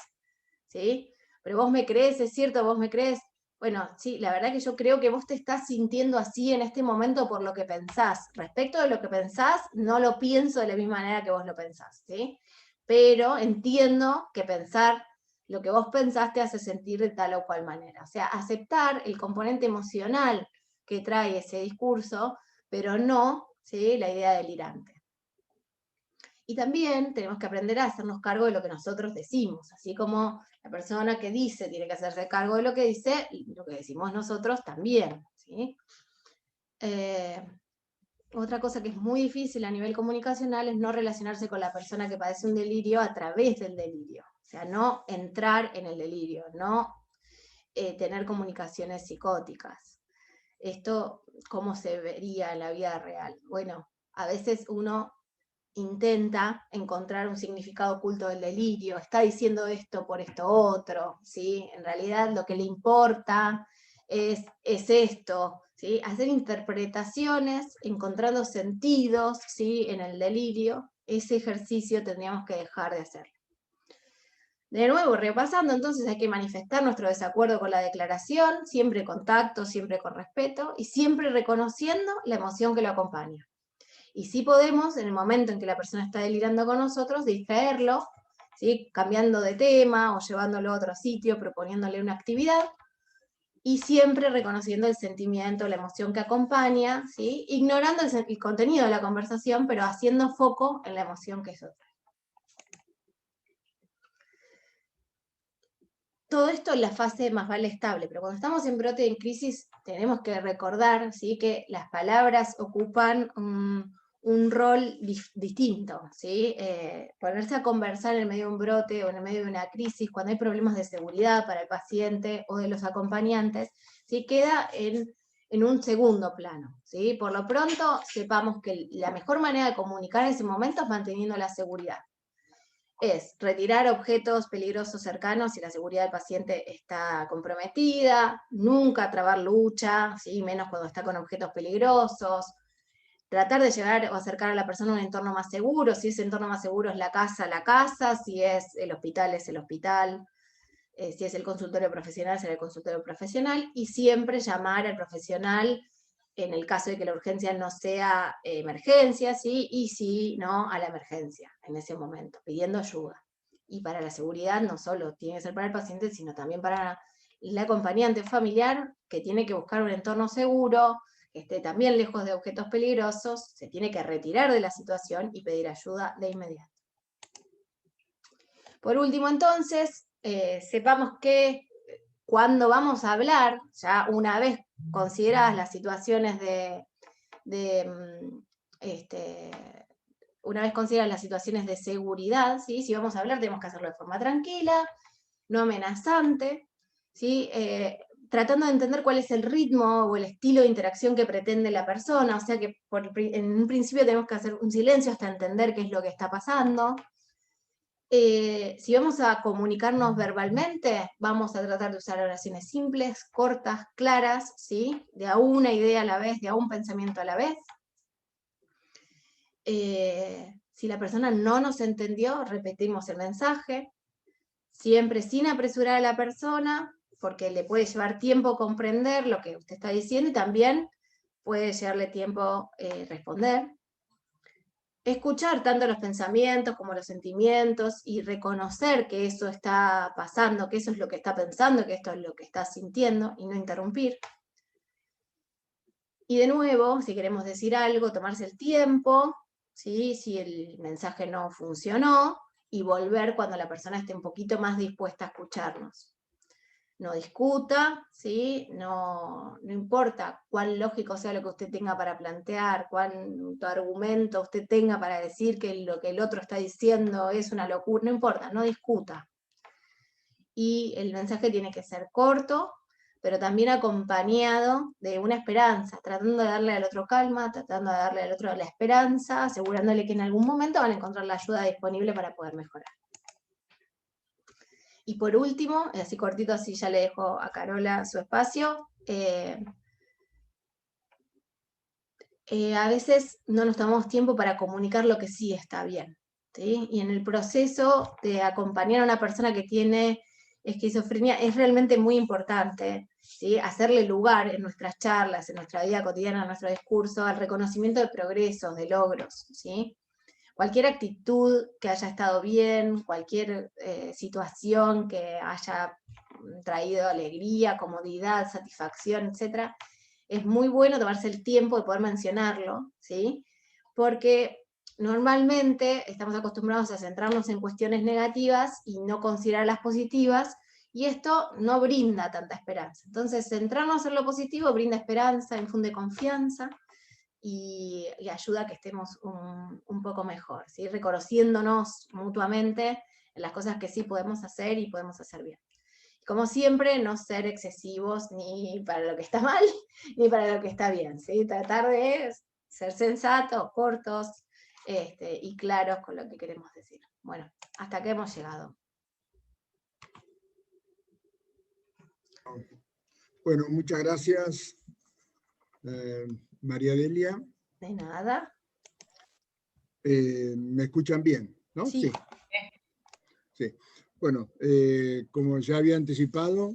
¿sí? Pero vos me crees, es cierto, vos me crees. Bueno, sí, la verdad que yo creo que vos te estás sintiendo así en este momento por lo que pensás. Respecto de lo que pensás, no lo pienso de la misma manera que vos lo pensás, ¿sí? Pero entiendo que pensar lo que vos pensás te hace sentir de tal o cual manera. O sea, aceptar el componente emocional que trae ese discurso, pero no, ¿sí? La idea delirante. Y también tenemos que aprender a hacernos cargo de lo que nosotros decimos, así como la persona que dice tiene que hacerse cargo de lo que dice, lo que decimos nosotros también, ¿sí? Otra cosa que es muy difícil a nivel comunicacional es no relacionarse con la persona que padece un delirio a través del delirio. O sea, no entrar en el delirio, no tener comunicaciones psicóticas. Esto, ¿cómo se vería en la vida real? Bueno, a veces uno intenta encontrar un significado oculto del delirio, está diciendo esto por esto otro, ¿sí? En realidad lo que le importa es esto, ¿sí? Hacer interpretaciones, encontrando sentidos, ¿sí? En el delirio, ese ejercicio tendríamos que dejar de hacer. De nuevo, repasando, entonces hay que manifestar nuestro desacuerdo con la declaración, siempre con tacto, siempre con respeto, y siempre reconociendo la emoción que lo acompaña. Y sí podemos, en el momento en que la persona está delirando con nosotros, distraerlo, ¿sí? Cambiando de tema o llevándolo a otro sitio, proponiéndole una actividad, y siempre reconociendo el sentimiento, la emoción que acompaña, ¿sí? Ignorando el contenido de la conversación, pero haciendo foco en la emoción que es otra. Todo esto en la fase más vale estable, pero cuando estamos en brote, en crisis, tenemos que recordar, ¿sí? Que las palabras ocupan un rol distinto, ¿sí? Ponerse a conversar en medio de un brote o en el medio de una crisis, cuando hay problemas de seguridad para el paciente o de los acompañantes, ¿sí? Queda en en un segundo plano, ¿sí? Por lo pronto, sepamos que la mejor manera de comunicar en ese momento es manteniendo la seguridad. Es retirar objetos peligrosos cercanos si la seguridad del paciente está comprometida, nunca trabar lucha, ¿sí? Menos cuando está con objetos peligrosos, tratar de llegar o acercar a la persona a un entorno más seguro, si ese entorno más seguro es la casa, si es el hospital, si es el consultorio profesional, será el consultorio profesional, y siempre llamar al profesional en el caso de que la urgencia no sea emergencia, ¿sí? Y si no, a la emergencia en ese momento, pidiendo ayuda. Y para la seguridad no solo tiene que ser para el paciente, sino también para el acompañante familiar, que tiene que buscar un entorno seguro, que esté también lejos de objetos peligrosos, se tiene que retirar de la situación y pedir ayuda de inmediato. Por último, entonces, sepamos que cuando vamos a hablar, ya una vez consideradas las situaciones una vez consideradas las situaciones de seguridad, ¿sí? Si vamos a hablar tenemos que hacerlo de forma tranquila, no amenazante, ¿sí? Tratando de entender cuál es el ritmo o el estilo de interacción que pretende la persona, o sea que en un principio tenemos que hacer un silencio hasta entender qué es lo que está pasando. Si vamos a comunicarnos verbalmente, vamos a tratar de usar oraciones simples, cortas, claras, ¿sí? De a una idea a la vez, de a un pensamiento a la vez. Si la persona no nos entendió, repetimos el mensaje, siempre sin apresurar a la persona, porque le puede llevar tiempo comprender lo que usted está diciendo y también puede llevarle tiempo responder. Escuchar tanto los pensamientos como los sentimientos y reconocer que eso está pasando, que eso es lo que está pensando, que esto es lo que está sintiendo y no interrumpir. Y de nuevo, si queremos decir algo, tomarse el tiempo, ¿sí? Si el mensaje no funcionó, y volver cuando la persona esté un poquito más dispuesta a escucharnos. No discuta, ¿sí? No importa cuán lógico sea lo que usted tenga para plantear, cuánto argumento usted tenga para decir que lo que el otro está diciendo es una locura, no importa, no discuta. Y el mensaje tiene que ser corto, pero también acompañado de una esperanza, tratando de darle al otro calma, tratando de darle al otro la esperanza, asegurándole que en algún momento van a encontrar la ayuda disponible para poder mejorar. Y por último, así cortito, así ya le dejo a Carola su espacio, a veces no nos tomamos tiempo para comunicar lo que sí está bien, ¿sí? Y en el proceso de acompañar a una persona que tiene esquizofrenia es realmente muy importante, ¿sí? Hacerle lugar en nuestras charlas, en nuestra vida cotidiana, en nuestro discurso, al reconocimiento de progresos, de logros, ¿sí? Cualquier actitud que haya estado bien, cualquier situación que haya traído alegría, comodidad, satisfacción, etc., es muy bueno tomarse el tiempo de poder mencionarlo, ¿sí? Porque normalmente estamos acostumbrados a centrarnos en cuestiones negativas y no considerar las positivas, y esto no brinda tanta esperanza. Entonces, centrarnos en lo positivo brinda esperanza, infunde confianza, y ayuda a que estemos un poco mejor, ¿sí? Reconociéndonos mutuamente en las cosas que sí podemos hacer y podemos hacer bien. Como siempre, no ser excesivos ni para lo que está mal, ni para lo que está bien, ¿sí? Tratar de ser sensatos, cortos y claros con lo que queremos decir. Bueno, hasta que hemos llegado. Bueno, muchas gracias, María Delia. De nada. ¿Me escuchan bien? ¿No? Sí. Sí. Bueno, como ya había anticipado,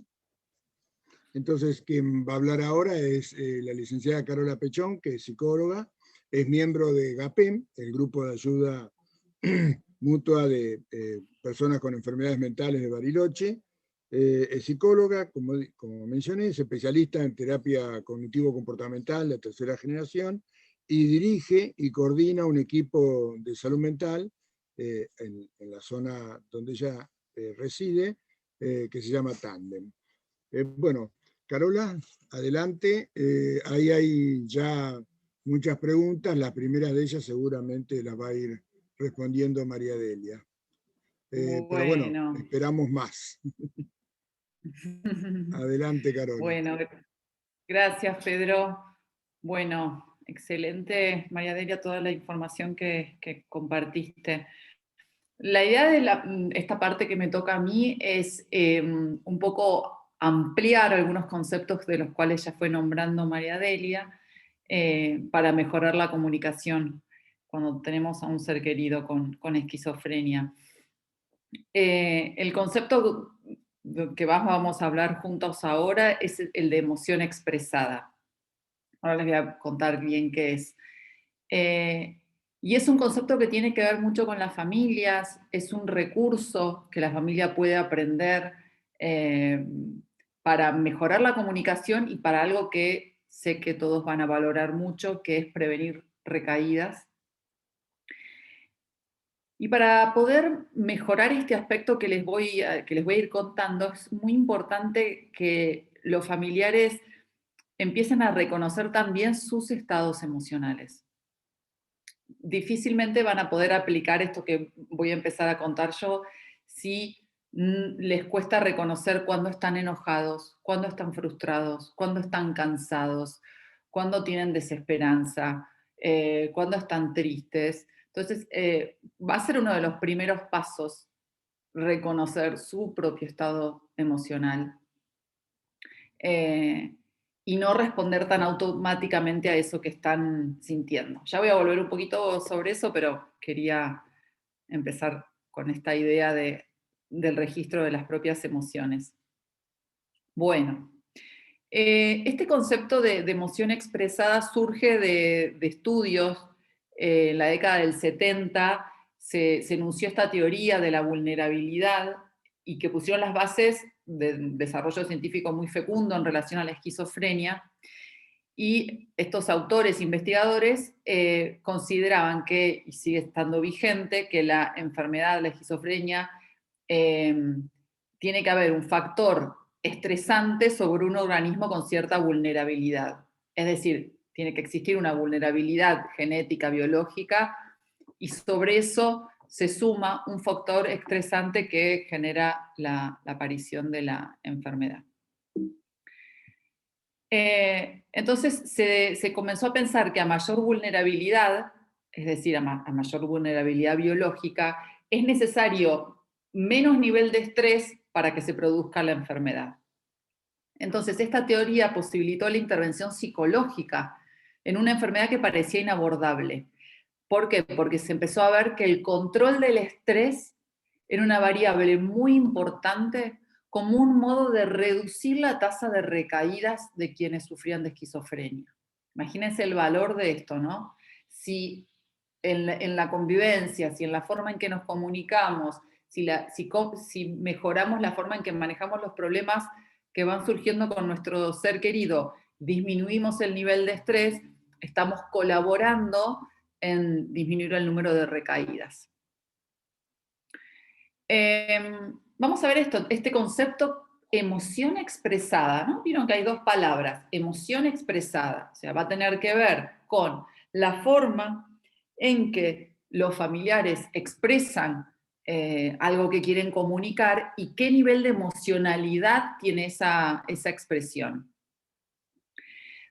entonces quien va a hablar ahora es la licenciada Carola Pechón, que es psicóloga, es miembro de GAPEM, el grupo de ayuda mutua de personas con enfermedades mentales de Bariloche. Es psicóloga, como mencioné, es especialista en terapia cognitivo-comportamental de tercera generación y dirige y coordina un equipo de salud mental en la zona donde ella reside, que se llama Tandem. Bueno, Carola, adelante. Ahí hay ya muchas preguntas. La primera de ellas seguramente las va a ir respondiendo María Delia. Pero bueno, esperamos más. Adelante, Carola. Bueno, Gracias, Pedro. Bueno, excelente, María Delia, toda la información que compartiste. La idea de esta parte que me toca a mí es un poco ampliar algunos conceptos de los cuales ya fue nombrando María Delia para mejorar la comunicación cuando tenemos a un ser querido con esquizofrenia. El concepto que vamos a hablar juntos ahora es el de emoción expresada. Ahora les voy a contar bien qué es. Y es un concepto que tiene que ver mucho con las familias, es un recurso que la familia puede aprender para mejorar la comunicación y para algo que sé que todos van a valorar mucho, que es prevenir recaídas. Y para poder mejorar este aspecto que les voy a ir contando, es muy importante que los familiares empiecen a reconocer también sus estados emocionales. Difícilmente van a poder aplicar esto que voy a empezar a contar yo si les cuesta reconocer cuándo están enojados, cuándo están frustrados, cuándo están cansados, cuándo tienen desesperanza, cuándo están tristes. Entonces, va a ser uno de los primeros pasos reconocer su propio estado emocional. Y no responder tan automáticamente a eso que están sintiendo. Ya voy a volver un poquito sobre eso, pero quería empezar con esta idea del registro de las propias emociones. Bueno, este concepto de emoción expresada surge de estudios. En la década del 70 se enunció esta teoría de la vulnerabilidad y que pusieron las bases de desarrollo científico muy fecundo en relación a la esquizofrenia. Y estos autores investigadores consideraban que, y sigue estando vigente, que la enfermedad de la esquizofrenia tiene que haber un factor estresante sobre un organismo con cierta vulnerabilidad. Es decir, tiene que existir una vulnerabilidad genética, biológica, y sobre eso se suma un factor estresante que genera la aparición de la enfermedad. Entonces se comenzó a pensar que a mayor vulnerabilidad, es decir, a mayor vulnerabilidad biológica, es necesario menos nivel de estrés para que se produzca la enfermedad. Entonces, esta teoría posibilitó la intervención psicológica en una enfermedad que parecía inabordable. ¿Por qué? Porque se empezó a ver que el control del estrés era una variable muy importante como un modo de reducir la tasa de recaídas de quienes sufrían de esquizofrenia. Imagínense el valor de esto, ¿no? Si en la convivencia, si en la forma en que nos comunicamos, si mejoramos la forma en que manejamos los problemas que van surgiendo con nuestro ser querido, disminuimos el nivel de estrés, estamos colaborando en disminuir el número de recaídas. Vamos a ver este concepto emoción expresada, ¿no? Vieron que hay dos palabras, emoción expresada, o sea, va a tener que ver con la forma en que los familiares expresan algo que quieren comunicar y qué nivel de emocionalidad tiene esa expresión.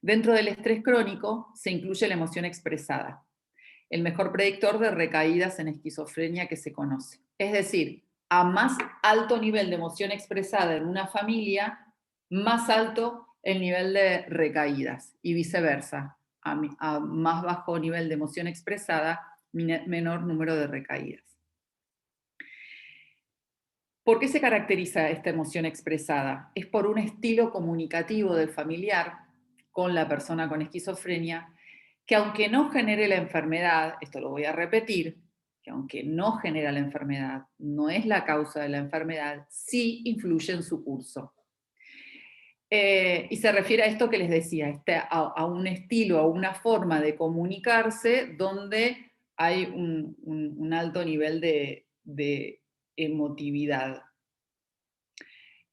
Dentro del estrés crónico se incluye la emoción expresada, el mejor predictor de recaídas en esquizofrenia que se conoce. Es decir, a más alto nivel de emoción expresada en una familia, más alto el nivel de recaídas, y viceversa. A más bajo nivel de emoción expresada, menor número de recaídas. ¿Por qué se caracteriza esta emoción expresada? Es por un estilo comunicativo del familiar con la persona con esquizofrenia, que aunque no genere la enfermedad, esto lo voy a repetir, que aunque no genera la enfermedad, no es la causa de la enfermedad, sí influye en su curso. Y se refiere a esto que les decía, a un estilo, a una forma de comunicarse donde hay un alto nivel de emotividad.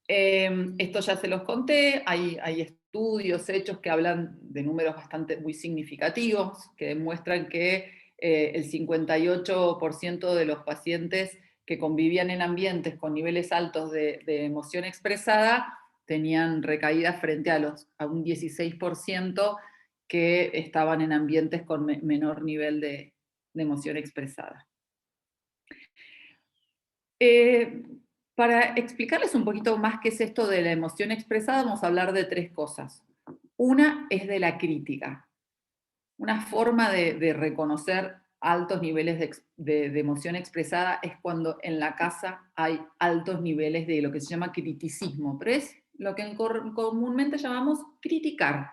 Esto ya se los conté, hay estudios hechos que hablan de números muy significativos, que demuestran que el 58% de los pacientes que convivían en ambientes con niveles altos de emoción expresada tenían recaídas frente a un 16% que estaban en ambientes con menor nivel de emoción expresada. Para explicarles un poquito más qué es esto de la emoción expresada, vamos a hablar de 3 cosas. Una es de la crítica. Una forma de reconocer altos niveles de emoción expresada es cuando en la casa hay altos niveles de lo que se llama criticismo, pero es lo que comúnmente llamamos criticar.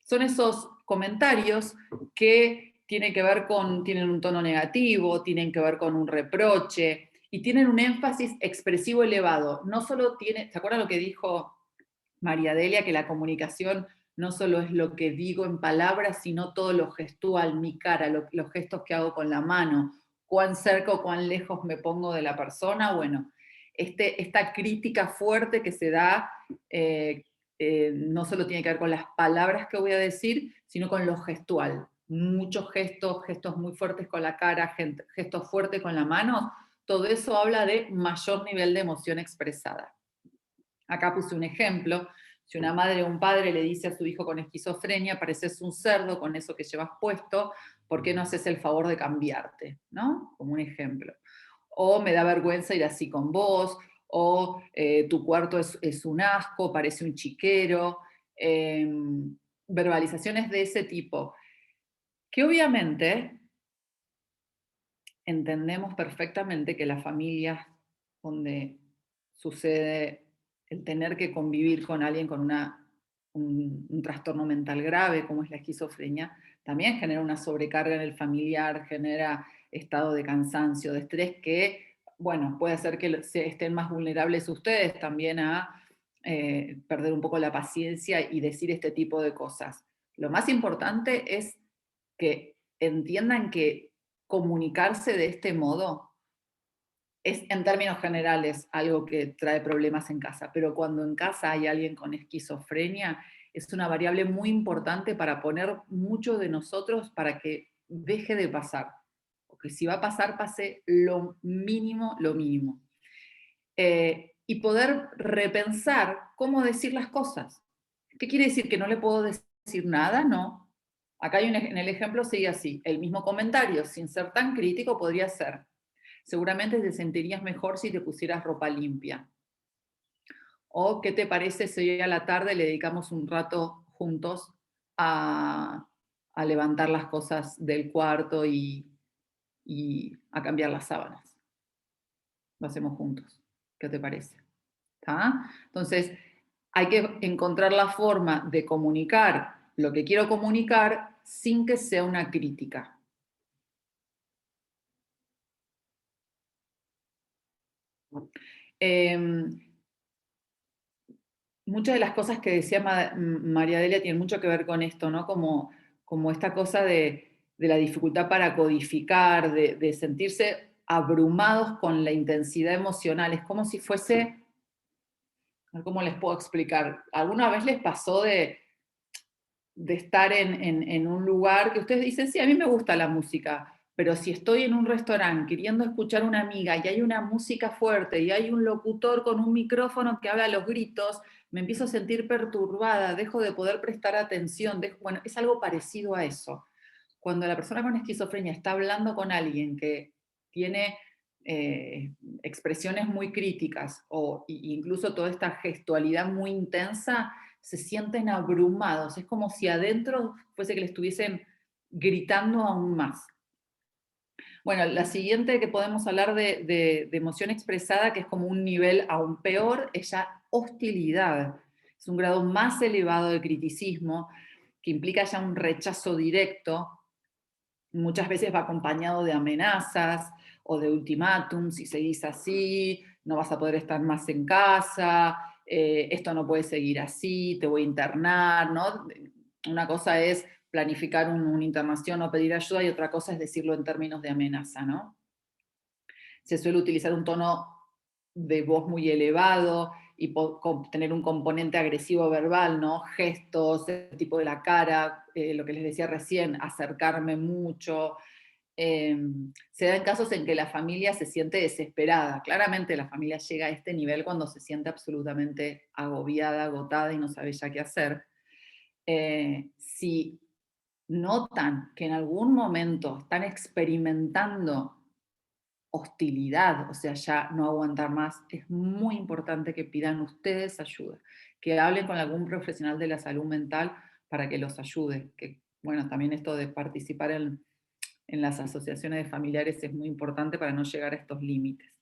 Son esos comentarios que tienen un tono negativo, tienen que ver con un reproche y tienen un énfasis expresivo elevado. No solo ¿se acuerdan lo que dijo María Delia? Que la comunicación no solo es lo que digo en palabras, sino todo lo gestual, mi cara, los gestos que hago con la mano, cuán cerca o cuán lejos me pongo de la persona. Bueno, esta crítica fuerte que se da no solo tiene que ver con las palabras que voy a decir, sino con lo gestual. Muchos gestos muy fuertes con la cara, gestos fuertes con la mano, todo eso habla de mayor nivel de emoción expresada. Acá puse un ejemplo. Si una madre o un padre le dice a su hijo con esquizofrenia, pareces un cerdo con eso que llevas puesto, ¿por qué no haces el favor de cambiarte? ¿No? Como un ejemplo. O me da vergüenza ir así con vos, o tu cuarto es un asco, parece un chiquero. Verbalizaciones de ese tipo, que obviamente entendemos perfectamente que las familias donde sucede el tener que convivir con alguien con un trastorno mental grave como es la esquizofrenia, también genera una sobrecarga en el familiar, genera estado de cansancio, de estrés que, bueno, puede hacer que estén más vulnerables ustedes también a perder un poco la paciencia y decir este tipo de cosas. Lo más importante es que entiendan que comunicarse de este modo es, en términos generales, algo que trae problemas en casa, pero cuando en casa hay alguien con esquizofrenia, es una variable muy importante para poner mucho de nosotros para que deje de pasar. Porque si va a pasar, pase lo mínimo, lo mínimo. Y poder repensar cómo decir las cosas. ¿Qué quiere decir? ¿Que no le puedo decir nada? No. Acá en el ejemplo sigue así. El mismo comentario, sin ser tan crítico, podría ser: seguramente te sentirías mejor si te pusieras ropa limpia. O, ¿qué te parece si hoy a la tarde le dedicamos un rato juntos a levantar las cosas del cuarto y a cambiar las sábanas? Lo hacemos juntos. ¿Qué te parece? ¿Tá? Entonces, hay que encontrar la forma de comunicar lo que quiero comunicar sin que sea una crítica. Muchas de las cosas que decía María Delia tienen mucho que ver con esto, ¿no? Como esta cosa de la dificultad para codificar, de sentirse abrumados con la intensidad emocional. Es como si fuese, ¿cómo les puedo explicar? ¿Alguna vez les pasó de estar en un lugar que ustedes dicen, sí, a mí me gusta la música, pero si estoy en un restaurante queriendo escuchar a una amiga y hay una música fuerte y hay un locutor con un micrófono que habla a los gritos, me empiezo a sentir perturbada, dejo de poder prestar atención? Bueno, es algo parecido a eso. Cuando la persona con esquizofrenia está hablando con alguien que tiene expresiones muy críticas o incluso toda esta gestualidad muy intensa, se sienten abrumados. Es como si adentro fuese que le estuviesen gritando aún más. Bueno, la siguiente que podemos hablar de emoción expresada, que es como un nivel aún peor, es ya hostilidad. Es un grado más elevado de criticismo, que implica ya un rechazo directo. Muchas veces va acompañado de amenazas o de ultimátums: si seguís así, no vas a poder estar más en casa, esto no puede seguir así, te voy a internar, ¿no? Una cosa es planificar una internación o pedir ayuda, y otra cosa es decirlo en términos de amenaza, ¿no? Se suele utilizar un tono de voz muy elevado y tener un componente agresivo verbal, ¿no? Gestos, el tipo de la cara, lo que les decía recién, acercarme mucho. se dan casos en que la familia se siente desesperada. Claramente la familia llega a este nivel cuando se siente absolutamente agobiada, agotada y no sabe ya qué hacer. Si notan que en algún momento están experimentando hostilidad, o sea, ya no aguantar más, es muy importante que pidan ustedes ayuda, que hablen con algún profesional de la salud mental para que los ayude. Que, bueno, también esto de participar en las asociaciones de familiares es muy importante para no llegar a estos límites.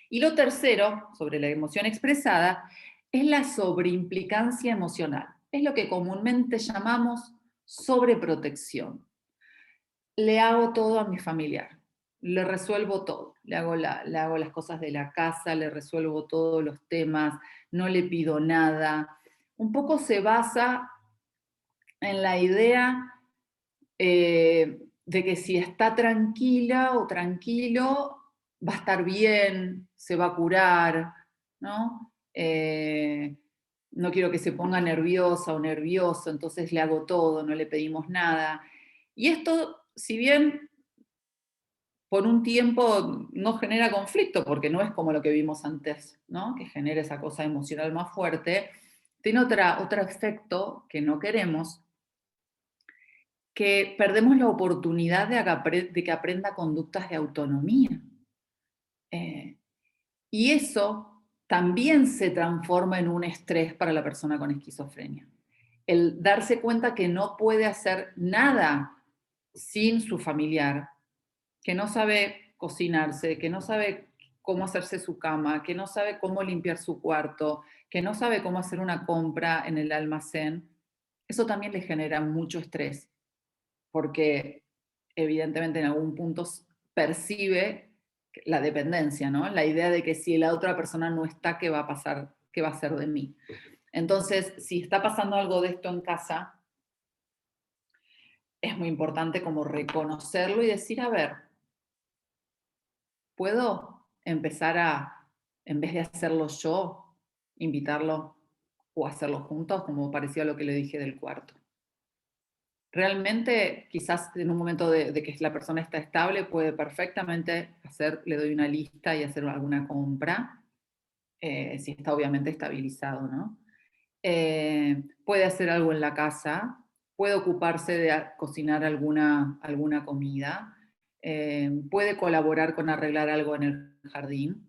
Y lo tercero, sobre la emoción expresada, es la sobreimplicancia emocional. Es lo que comúnmente llamamos sobreprotección. Le hago todo a mi familiar, le resuelvo todo, le hago las cosas de la casa, le resuelvo todos los temas, no le pido nada. Un poco se basa en la idea de que si está tranquila o tranquilo, va a estar bien, se va a curar, ¿no? No quiero que se ponga nerviosa o nervioso, entonces le hago todo, no le pedimos nada. Y esto, si bien por un tiempo no genera conflicto, porque no es como lo que vimos antes, ¿no? Que genera esa cosa emocional más fuerte, tiene otro efecto que no queremos, que perdemos la oportunidad de que aprenda conductas de autonomía. Y eso también se transforma en un estrés para la persona con esquizofrenia. El darse cuenta que no puede hacer nada sin su familiar, que no sabe cocinarse, que no sabe cómo hacerse su cama, que no sabe cómo limpiar su cuarto, que no sabe cómo hacer una compra en el almacén, eso también le genera mucho estrés, porque evidentemente en algún punto percibe la dependencia, ¿no? La idea de que si la otra persona no está, ¿qué va a pasar? ¿Qué va a hacer de mí? Entonces, si está pasando algo de esto en casa, es muy importante como reconocerlo y decir, a ver, ¿puedo empezar a, en vez de hacerlo yo, invitarlo o hacerlo juntos, como parecía lo que le dije del cuarto? Realmente, quizás en un momento de que la persona está estable, puede perfectamente le doy una lista y hacer alguna compra, si está obviamente estabilizado, ¿no? Puede hacer algo en la casa, puede ocuparse de cocinar alguna comida, puede colaborar con arreglar algo en el jardín.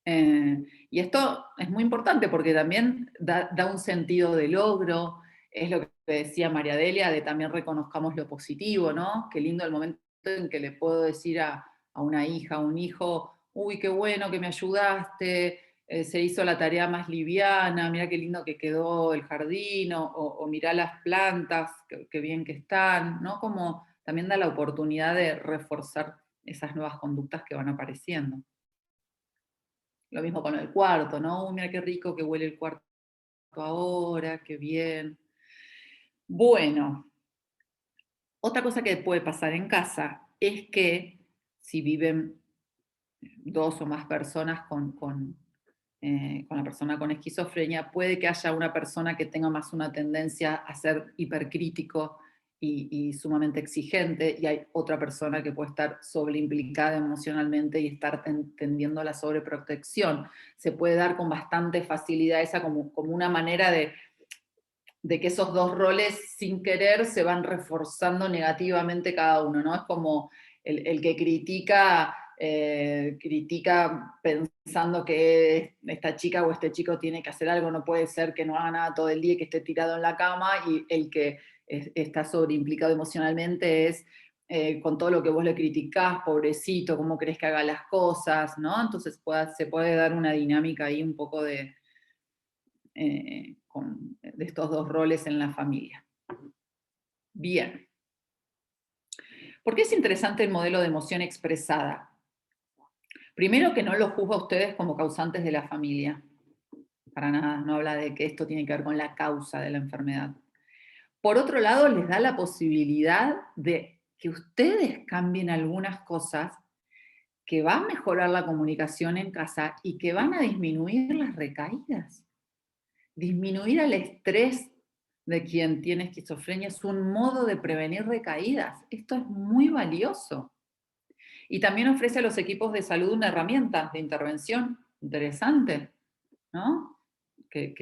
Y esto es muy importante porque también da un sentido de logro, es lo que decía María Delia, de también reconozcamos lo positivo, ¿no? Qué lindo el momento en que le puedo decir a una hija, a un hijo, uy, qué bueno que me ayudaste, se hizo la tarea más liviana, mira qué lindo que quedó el jardín, o mirá las plantas, qué bien que están, ¿no? Como también da la oportunidad de reforzar esas nuevas conductas que van apareciendo. Lo mismo con el cuarto, ¿no? Mira qué rico que huele el cuarto ahora, qué bien. Bueno, otra cosa que puede pasar en casa es que si viven dos o más personas con la persona con esquizofrenia, puede que haya una persona que tenga más una tendencia a ser hipercrítico y sumamente exigente, y hay otra persona que puede estar sobreimplicada emocionalmente y estar tendiendo a la sobreprotección. Se puede dar con bastante facilidad esa como una manera de que esos dos roles sin querer se van reforzando negativamente cada uno, ¿no? Es como el que critica pensando que esta chica o este chico tiene que hacer algo, no puede ser que no haga nada todo el día y que esté tirado en la cama, y el que está sobreimplicado emocionalmente es con todo lo que vos le criticás, pobrecito, cómo querés que haga las cosas, ¿no? Entonces se puede dar una dinámica ahí un poco de estos dos roles en la familia. Bien. ¿Por qué es interesante el modelo de emoción expresada? Primero, que no lo juzga a ustedes como causantes de la familia. Para nada, no habla de que esto tiene que ver con la causa de la enfermedad. Por otro lado, les da la posibilidad de que ustedes cambien algunas cosas que van a mejorar la comunicación en casa y que van a disminuir las recaídas, disminuir el estrés de quien tiene esquizofrenia es un modo de prevenir recaídas. Esto es muy valioso. Y también ofrece a los equipos de salud una herramienta de intervención interesante, ¿no? Que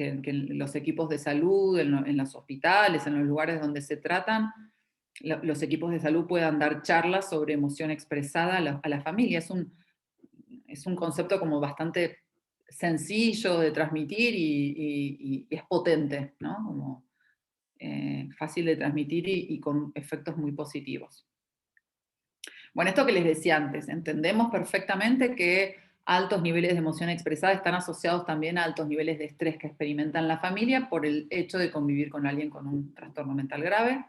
los equipos de salud, en los hospitales, en los lugares donde se tratan, los equipos de salud puedan dar charlas sobre emoción expresada a la familia. Es un concepto como bastante sencillo de transmitir y es potente, ¿no? Como, fácil de transmitir y con efectos muy positivos. Bueno, esto que les decía antes, entendemos perfectamente que altos niveles de emoción expresada están asociados también a altos niveles de estrés que experimentan la familia por el hecho de convivir con alguien con un trastorno mental grave,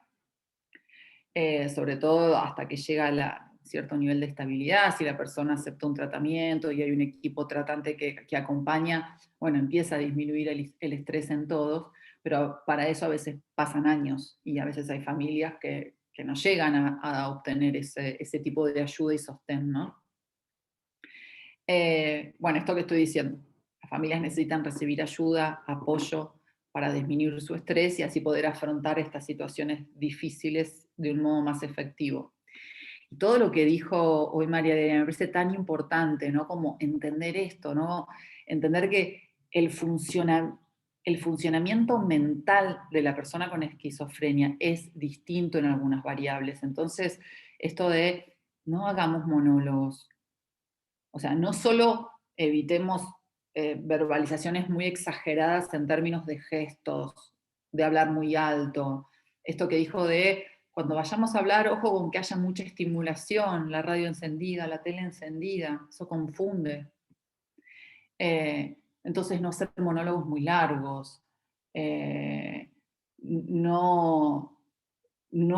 sobre todo hasta que llega a cierto nivel de estabilidad, si la persona acepta un tratamiento y hay un equipo tratante que acompaña, bueno, empieza a disminuir el estrés en todos, pero para eso a veces pasan años y a veces hay familias que no llegan a obtener ese tipo de ayuda y sostén, ¿no? Bueno, esto que estoy diciendo, las familias necesitan recibir ayuda, apoyo para disminuir su estrés y así poder afrontar estas situaciones difíciles de un modo más efectivo. Y todo lo que dijo hoy María Elena me parece tan importante, ¿no? Como entender esto, ¿no? Entender que el funcionamiento mental de la persona con esquizofrenia es distinto en algunas variables. Entonces, esto de no hagamos monólogos, o sea, no solo evitemos verbalizaciones muy exageradas en términos de gestos, de hablar muy alto. Esto que dijo de, cuando vayamos a hablar, ojo con que haya mucha estimulación, la radio encendida, la tele encendida, eso confunde. Entonces no hacer monólogos muy largos, no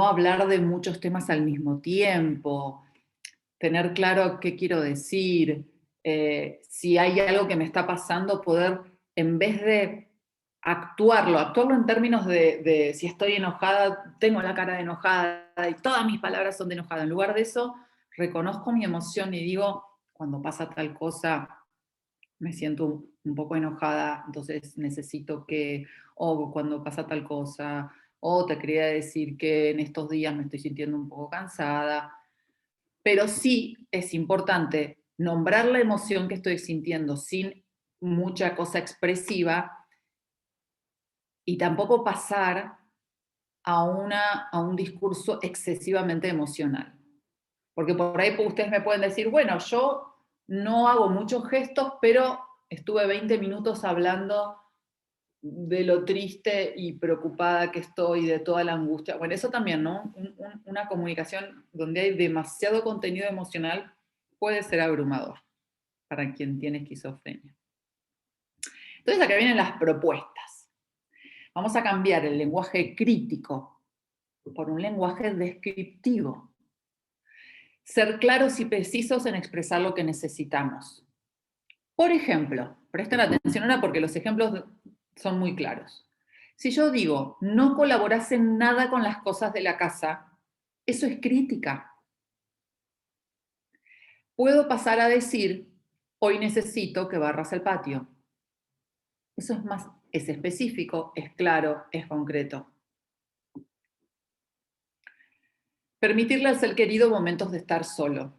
hablar de muchos temas al mismo tiempo, tener claro qué quiero decir, si hay algo que me está pasando, poder, en vez de actuarlo en términos de si estoy enojada, tengo la cara de enojada y todas mis palabras son de enojada. En lugar de eso, reconozco mi emoción y digo, cuando pasa tal cosa, me siento un poco enojada, entonces necesito que, o cuando pasa tal cosa, o te quería decir que en estos días me estoy sintiendo un poco cansada. Pero sí es importante nombrar la emoción que estoy sintiendo sin mucha cosa expresiva y tampoco pasar a un discurso excesivamente emocional. Porque por ahí ustedes me pueden decir, bueno, yo no hago muchos gestos, pero estuve 20 minutos hablando de lo triste y preocupada que estoy, de toda la angustia. Bueno, eso también, ¿no? Una comunicación donde hay demasiado contenido emocional puede ser abrumador para quien tiene esquizofrenia. Entonces acá vienen las propuestas. Vamos a cambiar el lenguaje crítico por un lenguaje descriptivo. Ser claros y precisos en expresar lo que necesitamos. Por ejemplo, presten atención ahora porque los ejemplos son muy claros. Si yo digo, no colaborás en nada con las cosas de la casa, eso es crítica. Puedo pasar a decir, hoy necesito que barras el patio. Eso es específico, es claro, es concreto. Permitirle al ser querido momentos de estar solo.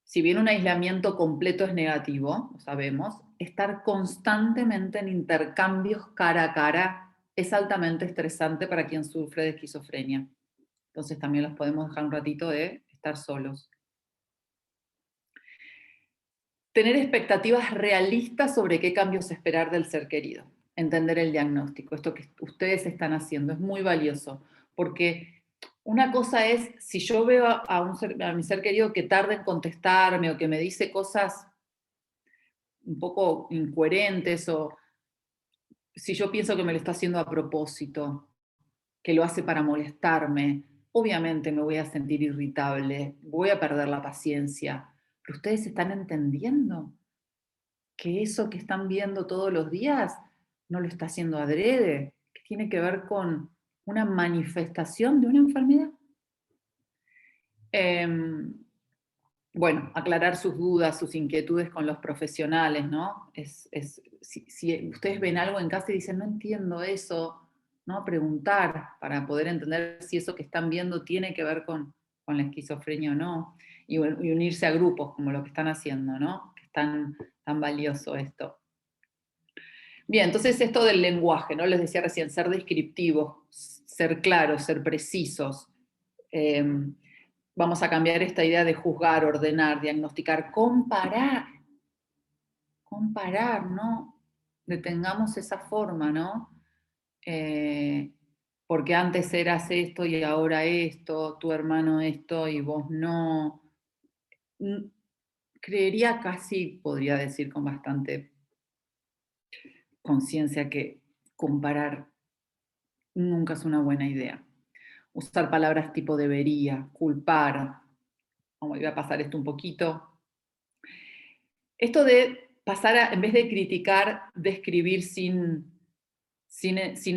Si bien un aislamiento completo es negativo, lo sabemos, estar constantemente en intercambios cara a cara es altamente estresante para quien sufre de esquizofrenia. Entonces también los podemos dejar un ratito de estar solos. Tener expectativas realistas sobre qué cambios esperar del ser querido. Entender el diagnóstico. Esto que ustedes están haciendo es muy valioso, porque una cosa es, si yo veo a mi ser querido que tarda en contestarme o que me dice cosas un poco incoherentes, o si yo pienso que me lo está haciendo a propósito, que lo hace para molestarme, obviamente me voy a sentir irritable, voy a perder la paciencia. Pero ustedes están entendiendo que eso que están viendo todos los días no lo está haciendo adrede, que tiene que ver con una manifestación de una enfermedad. Bueno, aclarar sus dudas, sus inquietudes con los profesionales, ¿no? Si ustedes ven algo en casa y dicen, no entiendo eso, ¿no? Preguntar para poder entender si eso que están viendo tiene que ver con la esquizofrenia o no, y unirse a grupos como lo que están haciendo, ¿no? Que es tan valioso esto. Bien, entonces esto del lenguaje, ¿no? Les decía recién, ser descriptivos, ser claros, ser precisos. Vamos a cambiar esta idea de juzgar, ordenar, diagnosticar, comparar, ¿no? Detengamos esa forma, ¿no? Porque antes eras esto y ahora esto, tu hermano esto y vos no. Creería casi, podría decir con bastante conciencia, que comparar nunca es una buena idea. Usar palabras tipo debería, culpar, como iba a pasar esto un poquito. Esto de pasar a, en vez de criticar, describir sin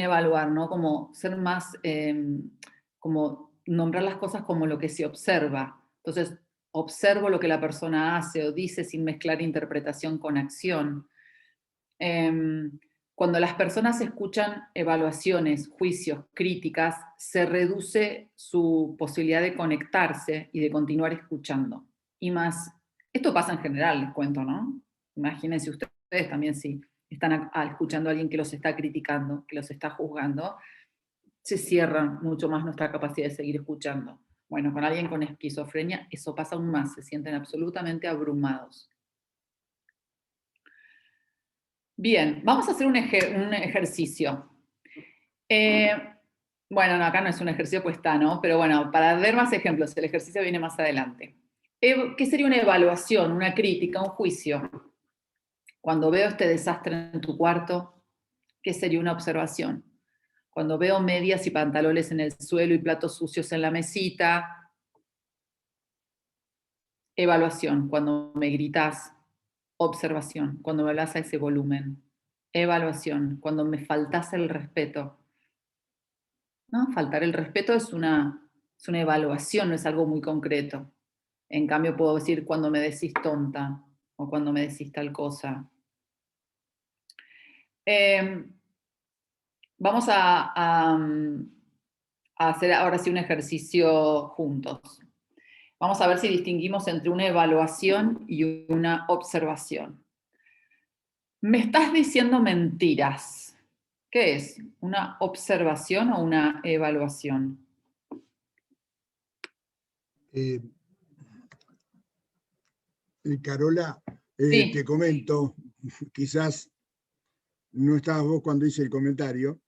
evaluar, ¿no? Como ser más, como nombrar las cosas como lo que se observa. Entonces, observo lo que la persona hace o dice sin mezclar interpretación con acción. Cuando las personas escuchan evaluaciones, juicios, críticas, se reduce su posibilidad de conectarse y de continuar escuchando. Y más, esto pasa en general, les cuento, ¿no? Imagínense ustedes también si están escuchando a alguien que los está criticando, que los está juzgando, se cierra mucho más nuestra capacidad de seguir escuchando. Bueno, con alguien con esquizofrenia eso pasa aún más, se sienten absolutamente abrumados. Bien, vamos a hacer un ejercicio. Bueno, no, acá no es un ejercicio, pues está, ¿no? Pero bueno, para ver más ejemplos, el ejercicio viene más adelante. ¿Qué sería una evaluación, una crítica, un juicio? Cuando veo este desastre en tu cuarto, ¿qué sería una observación? Cuando veo medias y pantalones en el suelo y platos sucios en la mesita, evaluación. Cuando me gritas, observación. Cuando me hablas a ese volumen, evaluación. Cuando me faltas el respeto, ¿no? Faltar el respeto es una evaluación, no es algo muy concreto. En cambio puedo decir cuando me decís tonta o cuando me decís tal cosa. Vamos a hacer ahora sí un ejercicio juntos. Vamos a ver si distinguimos entre una evaluación y una observación. Me estás diciendo mentiras. ¿Qué es? ¿Una observación o una evaluación? Carola, Sí. te comento, quizás no estabas vos cuando hice el comentario,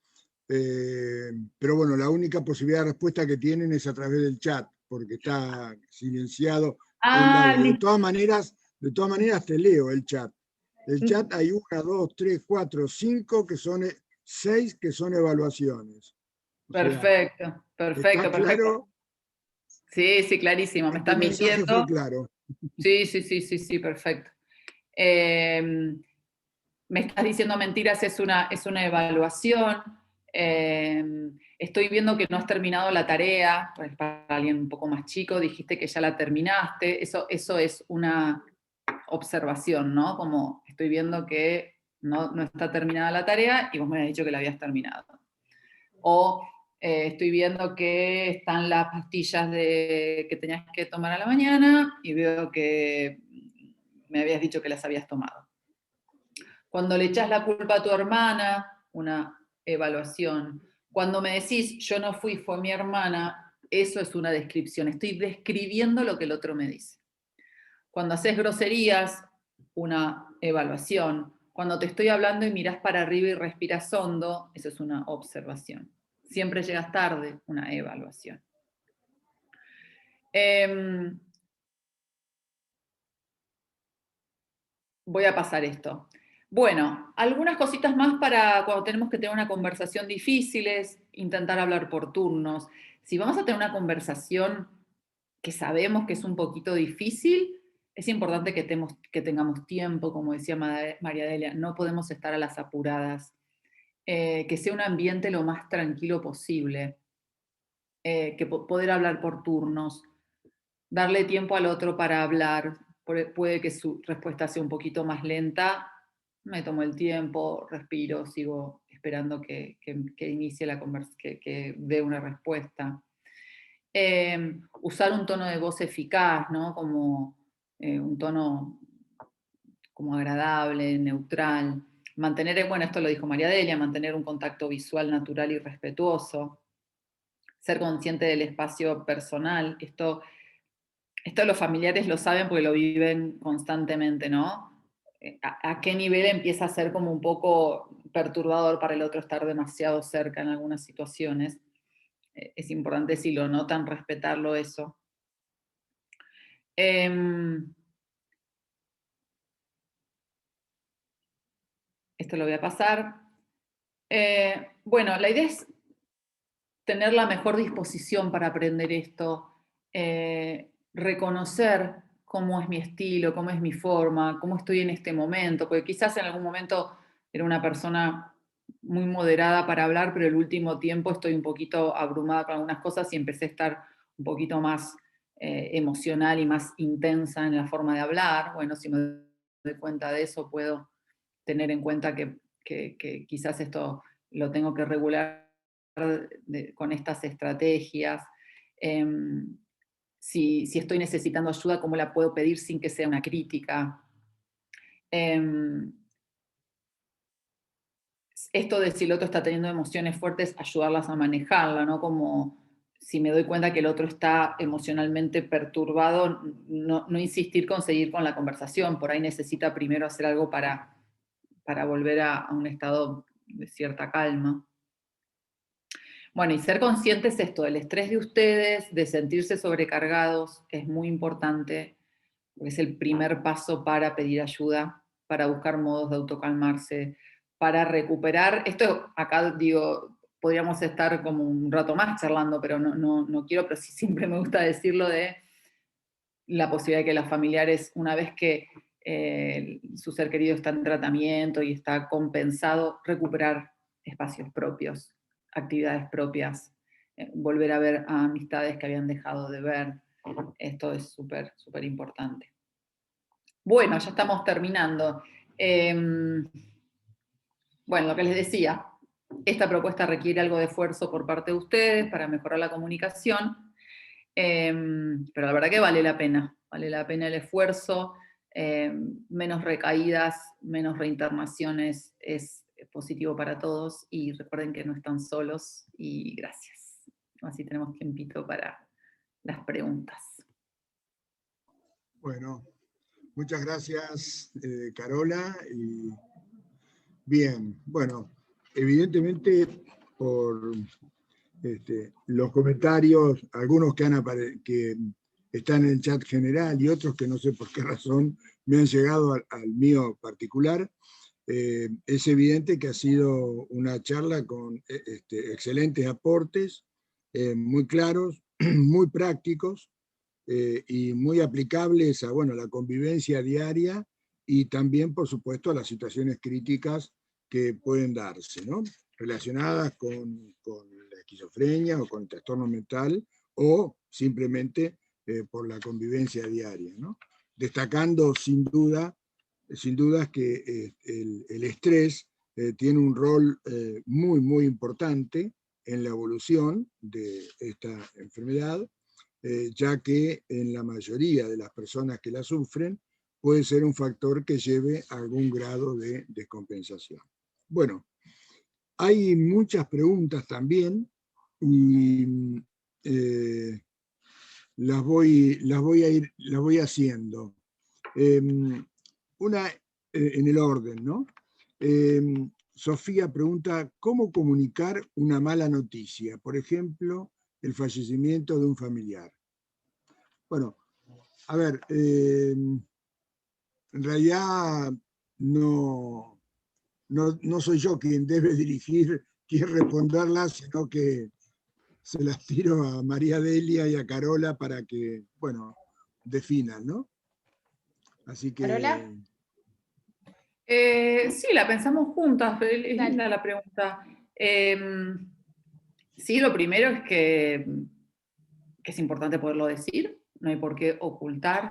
pero bueno, la única posibilidad de respuesta que tienen es a través del chat, porque está silenciado el audio. De todas maneras te leo el chat. El chat hay 1, 2, 3, 4, 5 que son 6 que son evaluaciones. Perfecto, Sea, perfecto, ¿está claro? Perfecto. Sí, sí, clarísimo. Me estás mintiendo. Fue claro. Sí, perfecto. Me estás diciendo mentiras, es una evaluación. Estoy viendo que no has terminado la tarea, pues para alguien un poco más chico, dijiste que ya la terminaste. Eso es una observación, ¿no? Como estoy viendo que no está terminada la tarea y vos me habías dicho que la habías terminado. O estoy viendo que están las pastillas que tenías que tomar a la mañana y veo que me habías dicho que las habías tomado. Cuando le echas la culpa a tu hermana, una evaluación. Cuando me decís, yo no fui, fue mi hermana, eso es una descripción. Estoy describiendo lo que el otro me dice. Cuando haces groserías, una evaluación. Cuando te estoy hablando y mirás para arriba y respiras hondo, eso es una observación. Siempre llegas tarde, una evaluación. Voy a pasar esto. Bueno, algunas cositas más para cuando tenemos que tener una conversación difícil es intentar hablar por turnos. Si vamos a tener una conversación que sabemos que es un poquito difícil, es importante que tengamos tiempo, como decía María Delia, no podemos estar a las apuradas. Que sea un ambiente lo más tranquilo posible, que poder hablar por turnos, darle tiempo al otro para hablar, puede que su respuesta sea un poquito más lenta, me tomo el tiempo, respiro, sigo esperando que inicie la conversación, que dé una respuesta. Usar un tono de voz eficaz, ¿no? Como un tono como agradable, neutral. Mantener, bueno, esto lo dijo María Delia, mantener un contacto visual natural y respetuoso. Ser consciente del espacio personal. Esto los familiares lo saben porque lo viven constantemente, ¿no? ¿A qué nivel empieza a ser como un poco perturbador para el otro estar demasiado cerca en algunas situaciones? Es importante, si lo notan, respetarlo eso. Esto lo voy a pasar. Bueno, la idea es tener la mejor disposición para aprender esto, reconocer cómo es mi estilo, cómo es mi forma, cómo estoy en este momento, porque quizás en algún momento era una persona muy moderada para hablar, pero el último tiempo estoy un poquito abrumada con algunas cosas y empecé a estar un poquito más emocional y más intensa en la forma de hablar. Bueno, si me doy cuenta de eso, puedo tener en cuenta que quizás esto lo tengo que regular con estas estrategias. Si estoy necesitando ayuda, ¿cómo la puedo pedir sin que sea una crítica? Esto de si el otro está teniendo emociones fuertes, ayudarlas a manejarla, ¿no? Como si me doy cuenta que el otro está emocionalmente perturbado, no insistir con seguir con la conversación, por ahí necesita primero hacer algo para volver a un estado de cierta calma. Bueno, y ser conscientes esto, del estrés de ustedes, de sentirse sobrecargados, es muy importante, porque es el primer paso para pedir ayuda, para buscar modos de autocalmarse, para recuperar. Esto acá digo, podríamos estar como un rato más charlando, pero no quiero, pero sí siempre me gusta decirlo, de la posibilidad de que los familiares, una vez que su ser querido está en tratamiento y está compensado, recuperar espacios propios, actividades propias, volver a ver a amistades que habían dejado de ver. Esto es súper, súper importante. Bueno, ya estamos terminando. Bueno, lo que les decía, esta propuesta requiere algo de esfuerzo por parte de ustedes para mejorar la comunicación, pero la verdad que vale la pena el esfuerzo, menos recaídas, menos reinternaciones, es positivo para todos, y recuerden que no están solos, y gracias. Así tenemos tiempito para las preguntas. Bueno, muchas gracias, Carola. Y bien, bueno, evidentemente por los comentarios, algunos que están en el chat general y otros que no sé por qué razón me han llegado al mío particular, es evidente que ha sido una charla con excelentes aportes, muy claros, muy prácticos, y muy aplicables a la convivencia diaria y también, por supuesto, a las situaciones críticas que pueden darse, ¿no? Relacionadas con la esquizofrenia o con el trastorno mental, o simplemente por la convivencia diaria, ¿no? Destacando sin dudas que el estrés tiene un rol muy, muy importante en la evolución de esta enfermedad, ya que en la mayoría de las personas que la sufren puede ser un factor que lleve a algún grado de descompensación. Bueno, hay muchas preguntas también y las voy haciendo. Una en el orden, ¿no? Sofía pregunta, ¿cómo comunicar una mala noticia? Por ejemplo, el fallecimiento de un familiar. Bueno, a ver, en realidad no soy yo quien debe dirigir, quien responderla, sino que se las tiro a María Delia y a Carola para que, definan, ¿no? Así que... ¿Carola? Sí, la pensamos juntas, pero es linda la pregunta. Sí, lo primero es que es importante poderlo decir, no hay por qué ocultar.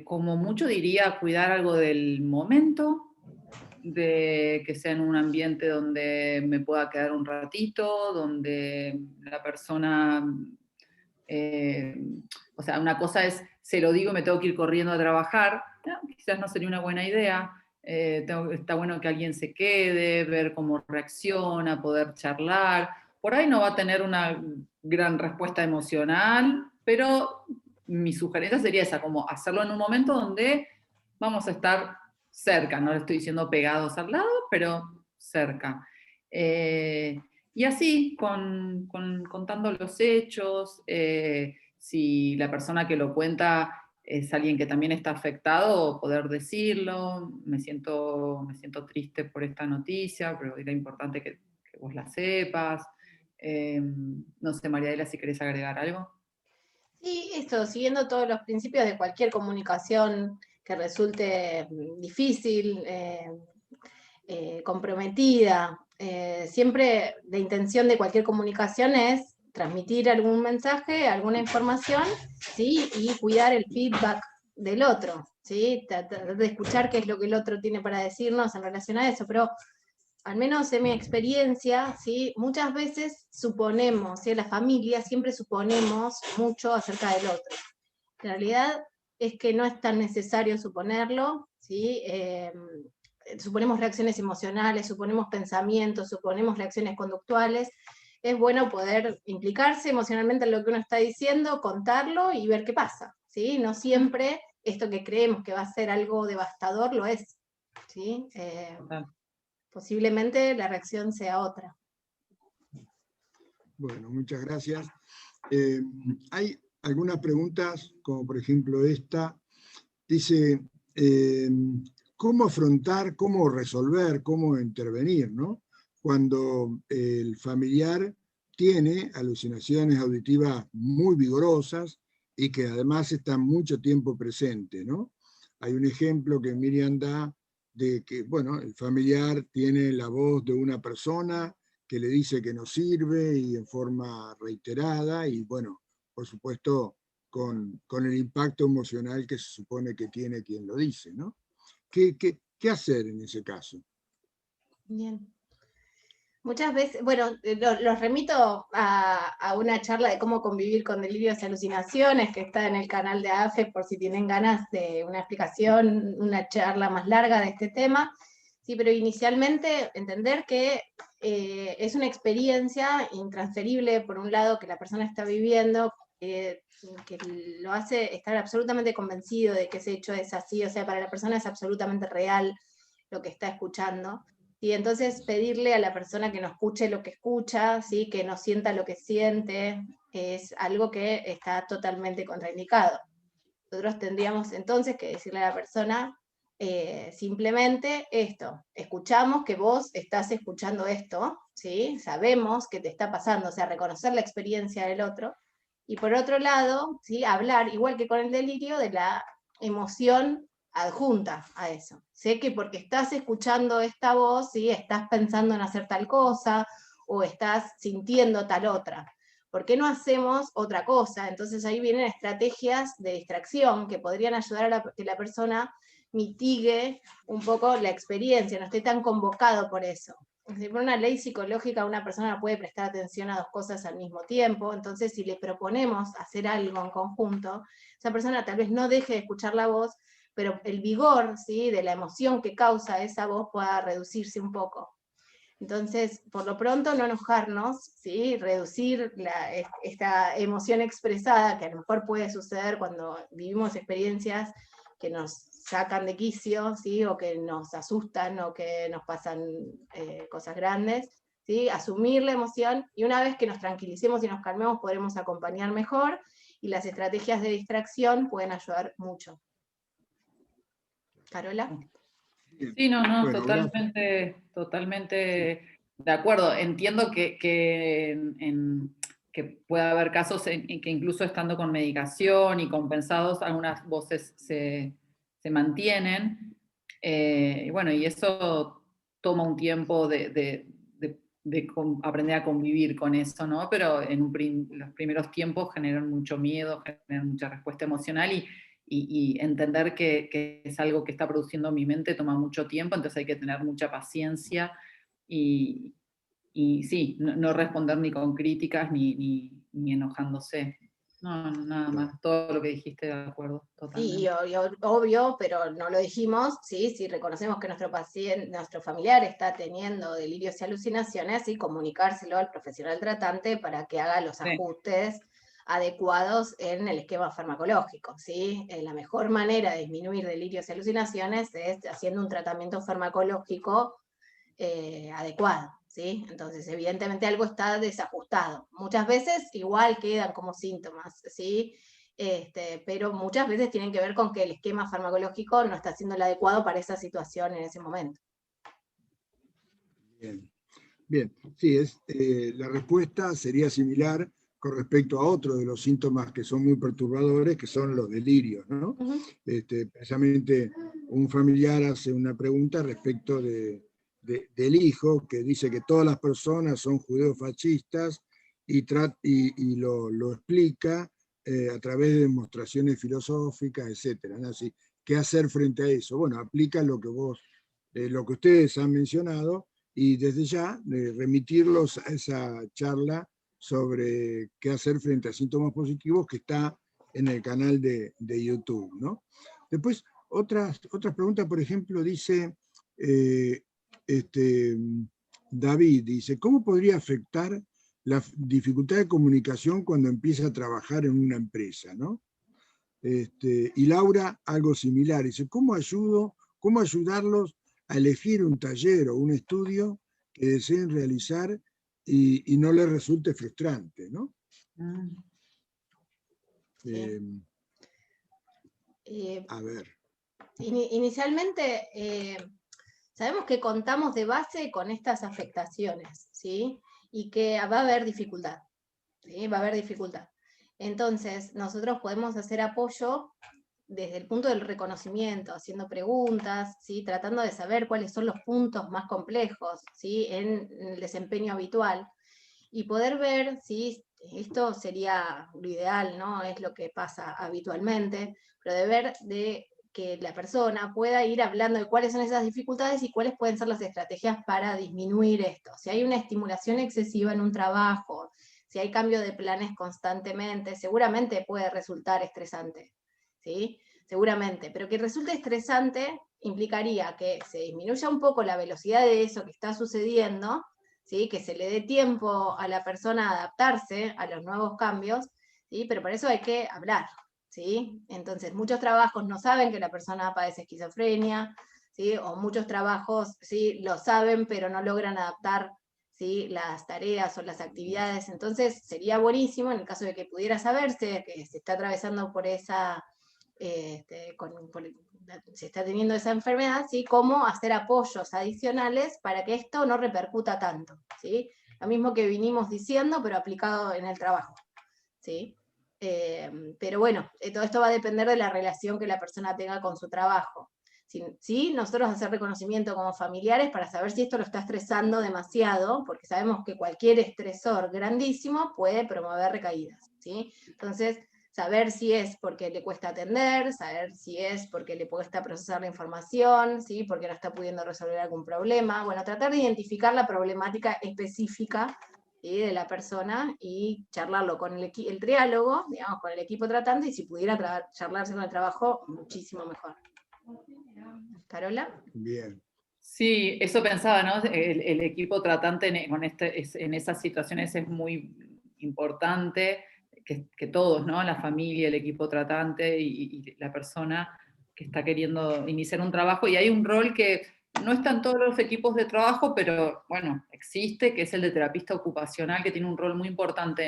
Como mucho diría, cuidar algo del momento, de que sea en un ambiente donde me pueda quedar un ratito, donde la persona, o sea, una cosa es, se lo digo y me tengo que ir corriendo a trabajar, no, quizás no sería una buena idea, está bueno que alguien se quede, ver cómo reacciona, poder charlar, por ahí no va a tener una gran respuesta emocional, pero mi sugerencia sería esa, como hacerlo en un momento donde vamos a estar cerca, no le estoy diciendo pegados al lado, pero cerca. Y así, contando los hechos, si la persona que lo cuenta es alguien que también está afectado, poder decirlo, me siento triste por esta noticia, pero era importante que vos la sepas. No sé, Mariela, si querés agregar algo. Sí, esto, siguiendo todos los principios de cualquier comunicación que resulte difícil, comprometida. Siempre la intención de cualquier comunicación es transmitir algún mensaje, alguna información, ¿sí? Y cuidar el feedback del otro, ¿sí? Tratar de escuchar qué es lo que el otro tiene para decirnos en relación a eso, pero al menos en mi experiencia, ¿sí? Muchas veces suponemos, ¿sí? En la familia siempre suponemos mucho acerca del otro. En realidad es que no es tan necesario suponerlo, ¿sí? Suponemos reacciones emocionales, suponemos pensamientos, suponemos reacciones conductuales. Es bueno poder implicarse emocionalmente en lo que uno está diciendo, contarlo y ver qué pasa, ¿sí? No siempre esto que creemos que va a ser algo devastador lo es, ¿sí? Posiblemente la reacción sea otra. Bueno, muchas gracias. Hay algunas preguntas, como por ejemplo esta. Dice, ¿cómo afrontar, cómo resolver, cómo intervenir, ¿no? Cuando el familiar tiene alucinaciones auditivas muy vigorosas y que además están mucho tiempo presentes, ¿no? Hay un ejemplo que Miriam da de que, bueno, el familiar tiene la voz de una persona que le dice que no sirve y en forma reiterada y, bueno, por supuesto, con el impacto emocional que se supone que tiene quien lo dice, ¿no? ¿Qué hacer en ese caso? Bien. Muchas veces, bueno, los remito a una charla de cómo convivir con delirios y alucinaciones que está en el canal de AFE por si tienen ganas de una explicación, una charla más larga de este tema. Sí, pero inicialmente entender que es una experiencia intransferible, por un lado, que la persona está viviendo, que lo hace estar absolutamente convencido de que ese hecho es así, o sea, para la persona es absolutamente real lo que está escuchando. Y entonces pedirle a la persona que no escuche lo que escucha, ¿sí? Que no sienta lo que siente, es algo que está totalmente contraindicado. Nosotros tendríamos entonces que decirle a la persona simplemente esto, escuchamos que vos estás escuchando esto, ¿sí? Sabemos que te está pasando, o sea, reconocer la experiencia del otro, y por otro lado, ¿sí? Hablar, igual que con el delirio, de la emoción adjunta a eso. Sé que porque estás escuchando esta voz, ¿sí? Estás pensando en hacer tal cosa, o estás sintiendo tal otra. ¿Por qué no hacemos otra cosa? Entonces ahí vienen estrategias de distracción que podrían ayudar a que la persona mitigue un poco la experiencia, no esté tan convocado por eso. Si por una ley psicológica una persona puede prestar atención a dos cosas al mismo tiempo, entonces si le proponemos hacer algo en conjunto, esa persona tal vez no deje de escuchar la voz, pero el vigor, ¿sí? De la emoción que causa esa voz pueda reducirse un poco. Entonces, por lo pronto, no enojarnos, ¿sí? Reducir esta emoción expresada, que a lo mejor puede suceder cuando vivimos experiencias que nos sacan de quicio, ¿sí? O que nos asustan o que nos pasan cosas grandes, ¿sí? Asumir la emoción y una vez que nos tranquilicemos y nos calmemos podremos acompañar mejor y las estrategias de distracción pueden ayudar mucho. ¿Carola? Sí, no, Bueno, totalmente de acuerdo. Entiendo que puede haber casos en que incluso estando con medicación y compensados, algunas voces se mantienen. Y bueno, y eso toma un tiempo de aprender a convivir con eso, ¿no? Pero en los primeros tiempos generan mucho miedo, generan mucha respuesta emocional y entender que es algo que está produciendo mi mente toma mucho tiempo, entonces hay que tener mucha paciencia y sí, no responder ni con críticas ni enojándose. No, nada más, todo lo que dijiste de acuerdo, totalmente. Sí, obvio, pero no lo dijimos, ¿sí? Si reconocemos que nuestro paciente, nuestro familiar está teniendo delirios y alucinaciones, y comunicárselo al profesional tratante para que haga los ajustes adecuados en el esquema farmacológico, ¿sí? La mejor manera de disminuir delirios y alucinaciones es haciendo un tratamiento farmacológico adecuado, ¿sí? Entonces, evidentemente algo está desajustado. Muchas veces igual quedan como síntomas, ¿sí? Pero muchas veces tienen que ver con que el esquema farmacológico no está siendo el adecuado para esa situación en ese momento. Bien, bien. Sí, la respuesta sería similar con respecto a otro de los síntomas que son muy perturbadores, que son los delirios, ¿no? Precisamente un familiar hace una pregunta respecto del hijo, que dice que todas las personas son judeofascistas y lo explica a través de demostraciones filosóficas, etcétera, ¿no? Así, ¿qué hacer frente a eso? Bueno, aplica lo que ustedes han mencionado, y desde ya remitirlos a esa charla sobre qué hacer frente a síntomas positivos que está en el canal de YouTube, ¿no? Después, otras preguntas, por ejemplo, dice David, dice, ¿cómo podría afectar la dificultad de comunicación cuando empieza a trabajar en una empresa, ¿no? Y Laura, algo similar, dice, ¿cómo ayudarlos a elegir un taller o un estudio que deseen realizar y no les resulte frustrante, ¿no? A ver. Inicialmente, sabemos que contamos de base con estas afectaciones, ¿sí? Y que va a haber dificultad, ¿sí? Va a haber dificultad. Entonces, nosotros podemos hacer apoyo desde el punto del reconocimiento, haciendo preguntas, ¿sí? Tratando de saber cuáles son los puntos más complejos, ¿sí? En el desempeño habitual, y poder ver si esto sería lo ideal, ¿no? Es lo que pasa habitualmente, pero de ver de que la persona pueda ir hablando de cuáles son esas dificultades y cuáles pueden ser las estrategias para disminuir esto. Si hay una estimulación excesiva en un trabajo, si hay cambio de planes constantemente, seguramente puede resultar estresante, ¿sí? Seguramente, pero que resulte estresante implicaría que se disminuya un poco la velocidad de eso que está sucediendo, ¿sí? Que se le dé tiempo a la persona a adaptarse a los nuevos cambios, ¿sí? Pero para eso hay que hablar, ¿sí? Entonces, muchos trabajos no saben que la persona padece esquizofrenia, ¿sí? O muchos trabajos, ¿sí? Lo saben, pero no logran adaptar, ¿sí? Las tareas o las actividades. Entonces, sería buenísimo, en el caso de que pudiera saberse que se está atravesando por esa... se está teniendo esa enfermedad, ¿sí? Cómo hacer apoyos adicionales para que esto no repercuta tanto, ¿sí? Lo mismo que vinimos diciendo, pero aplicado en el trabajo, ¿sí? Pero bueno, todo esto va a depender de la relación que la persona tenga con su trabajo. ¿Sí? Nosotros hacer reconocimiento como familiares para saber si esto lo está estresando demasiado, porque sabemos que cualquier estresor grandísimo puede promover recaídas, ¿sí? Entonces, saber si es porque le cuesta atender, saber si es porque le cuesta procesar la información, ¿sí? Porque no está pudiendo resolver algún problema. Bueno, tratar de identificar la problemática específica, ¿sí? De la persona y charlarlo con el triálogo, digamos, con el equipo tratante, y si pudiera charlarse con el trabajo, muchísimo mejor. ¿Carola? Bien. Sí, eso pensaba, ¿no? El equipo tratante en esas situaciones es muy importante, que todos, ¿no? La familia, el equipo tratante y la persona que está queriendo iniciar un trabajo, y hay un rol que no está en todos los equipos de trabajo, pero bueno, existe, que es el de terapista ocupacional, que tiene un rol muy importante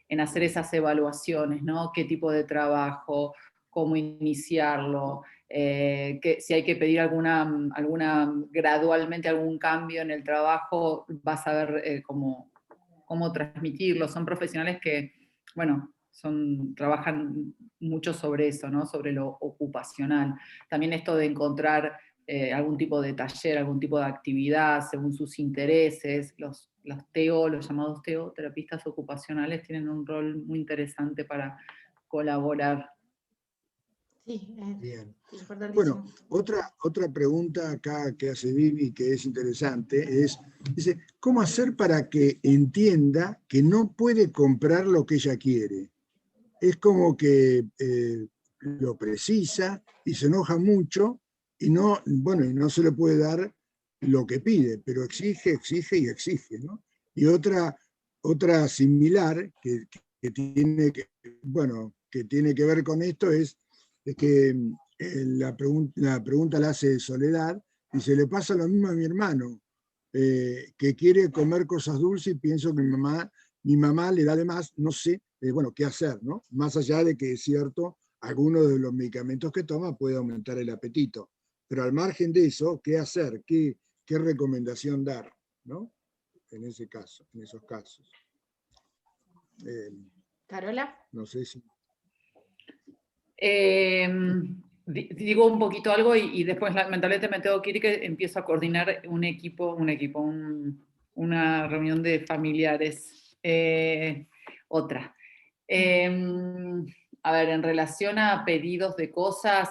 en hacer esas evaluaciones, ¿no? ¿Qué tipo de trabajo? ¿Cómo iniciarlo? Si hay que pedir gradualmente algún cambio en el trabajo, vas a ver cómo transmitirlo. Son profesionales que, bueno, trabajan mucho sobre eso, ¿no? Sobre lo ocupacional. También esto de encontrar algún tipo de taller, algún tipo de actividad según sus intereses. Los TEO, los llamados TEO, terapistas ocupacionales, tienen un rol muy interesante para colaborar. Sí, Bien. es importantísimo. Bueno, otra pregunta acá que hace Vivi que es interesante dice, ¿cómo hacer para que entienda que no puede comprar lo que ella quiere? Es como que lo precisa y se enoja mucho y no, bueno, y no se le puede dar lo que pide, pero exige, exige y exige, ¿no? Y otra similar bueno, que tiene que ver con esto es que la pregunta la hace Soledad y se le pasa lo mismo a mi hermano, que quiere comer cosas dulces y pienso que mi mamá le da de más, no sé, bueno, qué hacer, ¿no? Más allá de que es cierto, algunos de los medicamentos que toma puede aumentar el apetito, pero al margen de eso, ¿qué hacer? ¿Qué recomendación dar, ¿no? En ese caso, en esos casos. ¿Carola? No sé si... Digo un poquito algo y después lamentablemente me tengo que ir, que empiezo a coordinar una reunión de familiares. Otra. A ver, en relación a pedidos de cosas,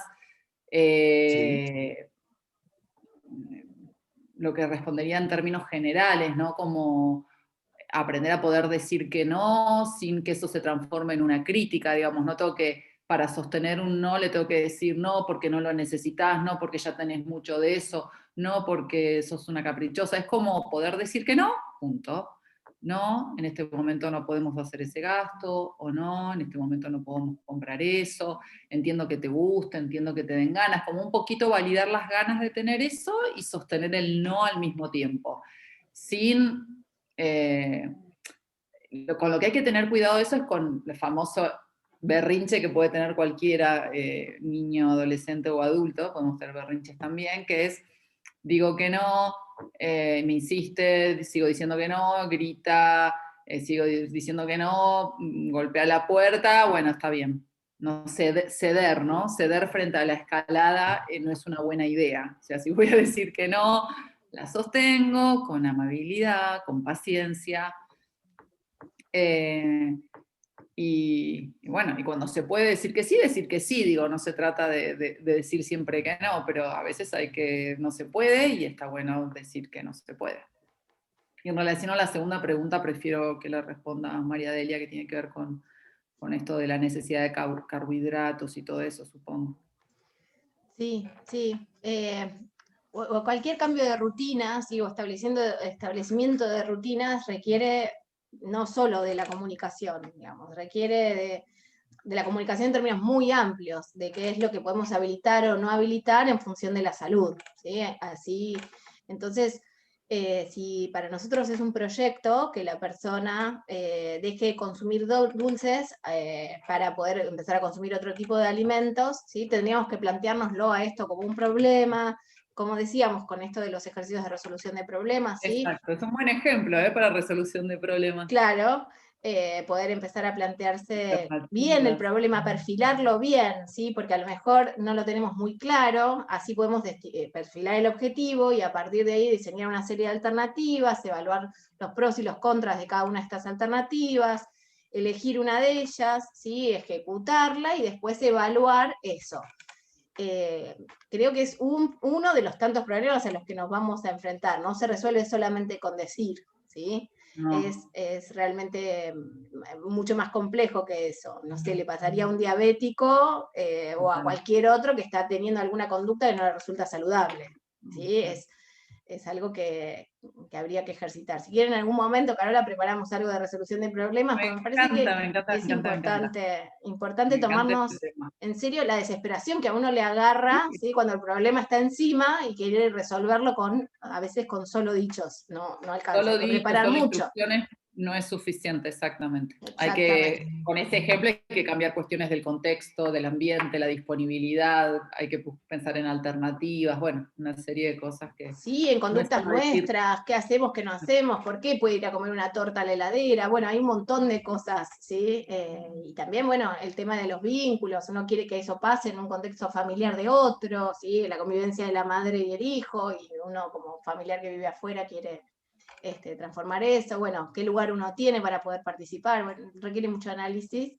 lo que respondería en términos generales, ¿no? Como aprender a poder decir que no sin que eso se transforme en una crítica, digamos, no tengo que, para sostener un no, le tengo que decir no porque no lo necesitas, no porque ya tenés mucho de eso, no porque sos una caprichosa, es como poder decir que no, punto. No, en este momento no podemos hacer ese gasto, o no, en este momento no podemos comprar eso, entiendo que te gusta, entiendo que te den ganas, como un poquito validar las ganas de tener eso y sostener el no al mismo tiempo, sin... con lo que hay que tener cuidado de eso es con el famoso berrinche que puede tener cualquiera, niño, adolescente o adulto, podemos tener berrinches también, que es, digo que no, me insiste, sigo diciendo que no, grita, sigo diciendo que no, golpea la puerta, bueno, está bien. No, ceder, ¿no? Ceder frente a la escalada no es una buena idea. O sea, si voy a decir que no, la sostengo con amabilidad, con paciencia. Y bueno, y cuando se puede decir que sí, digo, no se trata de decir siempre que no, pero a veces hay que no se puede y está bueno decir que no se puede. Y en relación a la segunda pregunta, prefiero que la responda María Delia, que tiene que ver con esto de la necesidad de carbohidratos y todo eso, supongo. Sí, sí. O cualquier cambio de rutinas, o establecimiento de rutinas requiere no solo de la comunicación, digamos, requiere de la comunicación en términos muy amplios, de qué es lo que podemos habilitar o no habilitar en función de la salud, ¿sí? Así, entonces, si para nosotros es un proyecto que la persona deje de consumir dulces para poder empezar a consumir otro tipo de alimentos, ¿sí? Tendríamos que planteárnoslo a esto como un problema, como decíamos, con esto de los ejercicios de resolución de problemas, ¿sí? Exacto, es un buen ejemplo para resolución de problemas. Claro, poder empezar a plantearse bien el problema, perfilarlo bien, ¿sí? Porque a lo mejor no lo tenemos muy claro, así podemos perfilar el objetivo y a partir de ahí diseñar una serie de alternativas, evaluar los pros y los contras de cada una de estas alternativas, elegir una de ellas, ¿sí? Ejecutarla y después evaluar eso. Creo que es uno de los tantos problemas a los que nos vamos a enfrentar, no se resuelve solamente con decir, ¿sí? No. Es realmente mucho más complejo que eso. No sé, le pasaría a un diabético o a cualquier otro que está teniendo alguna conducta que no le resulta saludable. ¿Sí? Es algo que habría que ejercitar. Si quieren en algún momento, Carola, preparamos algo de resolución de problemas, porque me parece que es importante tomarnos en serio la desesperación que a uno le agarra, ¿sí? Cuando el problema está encima y quiere resolverlo a veces con solo dichos, no alcanza, Solo hay que preparar mucho. No es suficiente, exactamente. Exactamente. Con ese ejemplo hay que cambiar cuestiones del contexto, del ambiente, la disponibilidad, hay que pensar en alternativas, bueno, una serie de cosas que... Sí, en conductas no es nuestras, qué hacemos, qué no hacemos, por qué puede ir a comer una torta a la heladera, bueno, hay un montón de cosas, ¿sí? Y también, bueno, el tema de los vínculos, uno quiere que eso pase en un contexto familiar de otro, ¿sí? La convivencia de la madre y el hijo, y uno como familiar que vive afuera quiere transformar eso, bueno, qué lugar uno tiene para poder participar, bueno, requiere mucho análisis,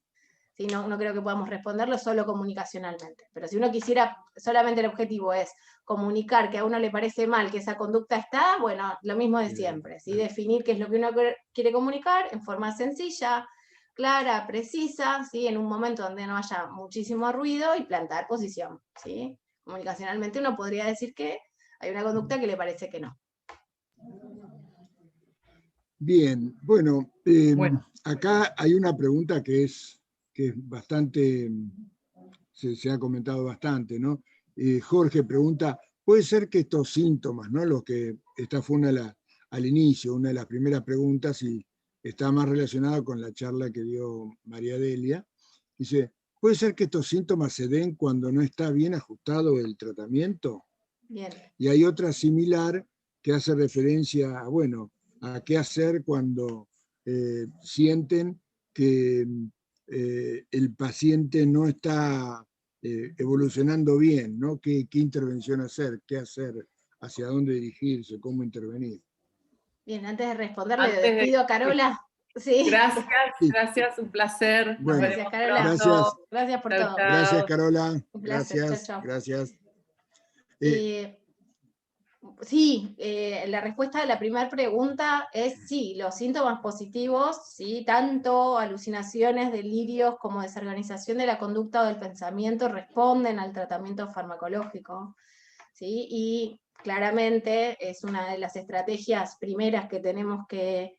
¿sí? No creo que podamos responderlo solo comunicacionalmente. Pero si uno quisiera, solamente el objetivo es comunicar que a uno le parece mal que esa conducta está, bueno, lo mismo de siempre, ¿sí? Definir qué es lo que uno quiere comunicar en forma sencilla, clara, precisa, ¿sí? En un momento donde no haya muchísimo ruido y plantar posición, ¿sí? Comunicacionalmente uno podría decir que hay una conducta que le parece que no. Bien, bueno, Bueno. acá hay una pregunta que es bastante, se ha comentado bastante, ¿no? Jorge pregunta, ¿puede ser que estos síntomas, ¿no? Esta fue al inicio, una de las primeras preguntas y está más relacionada con la charla que dio María Delia. Dice, ¿puede ser que estos síntomas se den cuando no está bien ajustado el tratamiento? Bien. Y hay otra similar que hace referencia a, bueno, a qué hacer cuando sienten que el paciente no está evolucionando bien, ¿no? ¿Qué intervención hacer? ¿Qué hacer? ¿Hacia dónde dirigirse? ¿Cómo intervenir? Bien, antes de responderle, despido a Carola. Sí. Gracias, Sí. gracias, un placer. Nos Bueno, veremos Carola. gracias. pronto. Gracias por Chau, todo. Gracias, chau. Carola. Un placer. Chao, Gracias, chao. gracias. Sí, la respuesta a la primera pregunta es sí, los síntomas positivos, sí, tanto alucinaciones, delirios como desorganización de la conducta o del pensamiento responden al tratamiento farmacológico, ¿sí? Y claramente es una de las estrategias primeras que tenemos que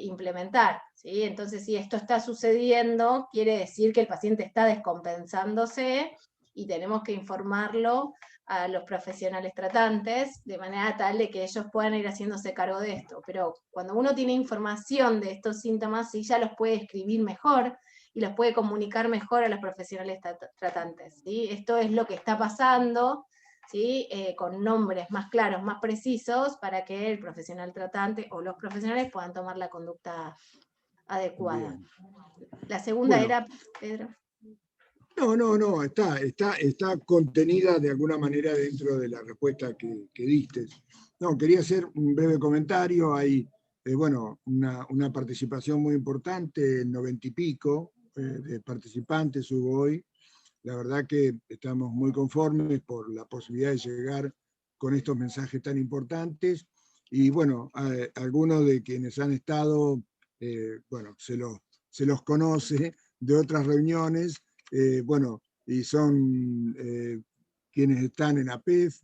implementar, ¿sí? Entonces, si esto está sucediendo, quiere decir que el paciente está descompensándose y tenemos que informarlo a los profesionales tratantes, de manera tal de que ellos puedan ir haciéndose cargo de esto. Pero cuando uno tiene información de estos síntomas, sí ya los puede escribir mejor y los puede comunicar mejor a los profesionales tratantes, ¿sí? Esto es lo que está pasando, ¿sí? Con nombres más claros, más precisos, para que el profesional tratante o los profesionales puedan tomar la conducta adecuada. Bien. La segunda Bueno, era, Pedro. No, está contenida de alguna manera dentro de la respuesta que diste. No, quería hacer un breve comentario. Hay, bueno, una participación muy importante, 90 y pico de participantes hubo hoy. La verdad que estamos muy conformes por la posibilidad de llegar con estos mensajes tan importantes. Y bueno, algunos de quienes han estado, bueno, se los conoce de otras reuniones. Bueno, y son quienes están en APEF,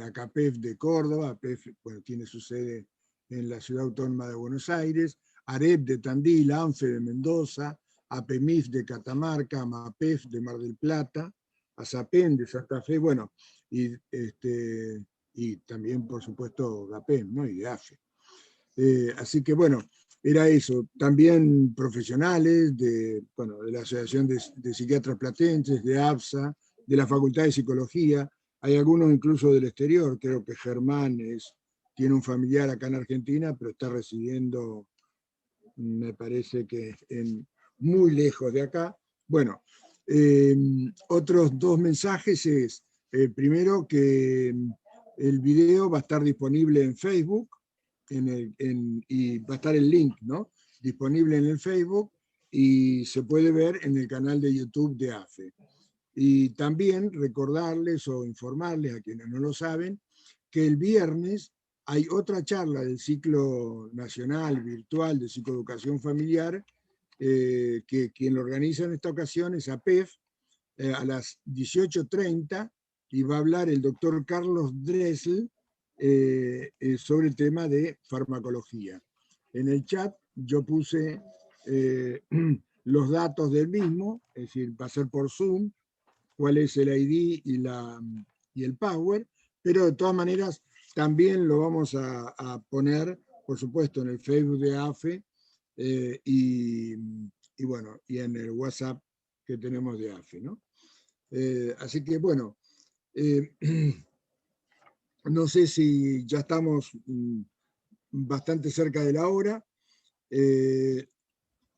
ACAPEF de Córdoba, APEF, bueno, tiene su sede en la Ciudad Autónoma de Buenos Aires, AREP de Tandil, ANFE de Mendoza, APEMIF de Catamarca, AMAPEF de Mar del Plata, ASAPEN de Santa Fe, bueno, y también, por supuesto, GAPEM, ¿no? Y de AFE. Así que, bueno, era eso. También profesionales bueno, de la Asociación de Psiquiatras Platenses, de APSA, de la Facultad de Psicología. Hay algunos incluso del exterior. Creo que Germán tiene un familiar acá en Argentina, pero está residiendo, me parece que muy lejos de acá. Bueno, otros dos mensajes es, primero, que el video va a estar disponible en Facebook, y va a estar el link, ¿no? Disponible en el Facebook y se puede ver en el canal de YouTube de AFE. Y también recordarles o informarles a quienes no lo saben que el viernes hay otra charla del ciclo nacional virtual de psicoeducación familiar, que quien lo organiza en esta ocasión es APEF, a las 18:30, y va a hablar el doctor Carlos Dressel sobre el tema de farmacología. En el chat yo puse los datos del mismo, es decir, va a ser por Zoom, cuál es el ID y el Power, pero de todas maneras también lo vamos a poner, por supuesto, en el Facebook de AFE y bueno, y en el WhatsApp que tenemos de AFE, ¿no? Así que bueno, no sé si ya estamos bastante cerca de la hora.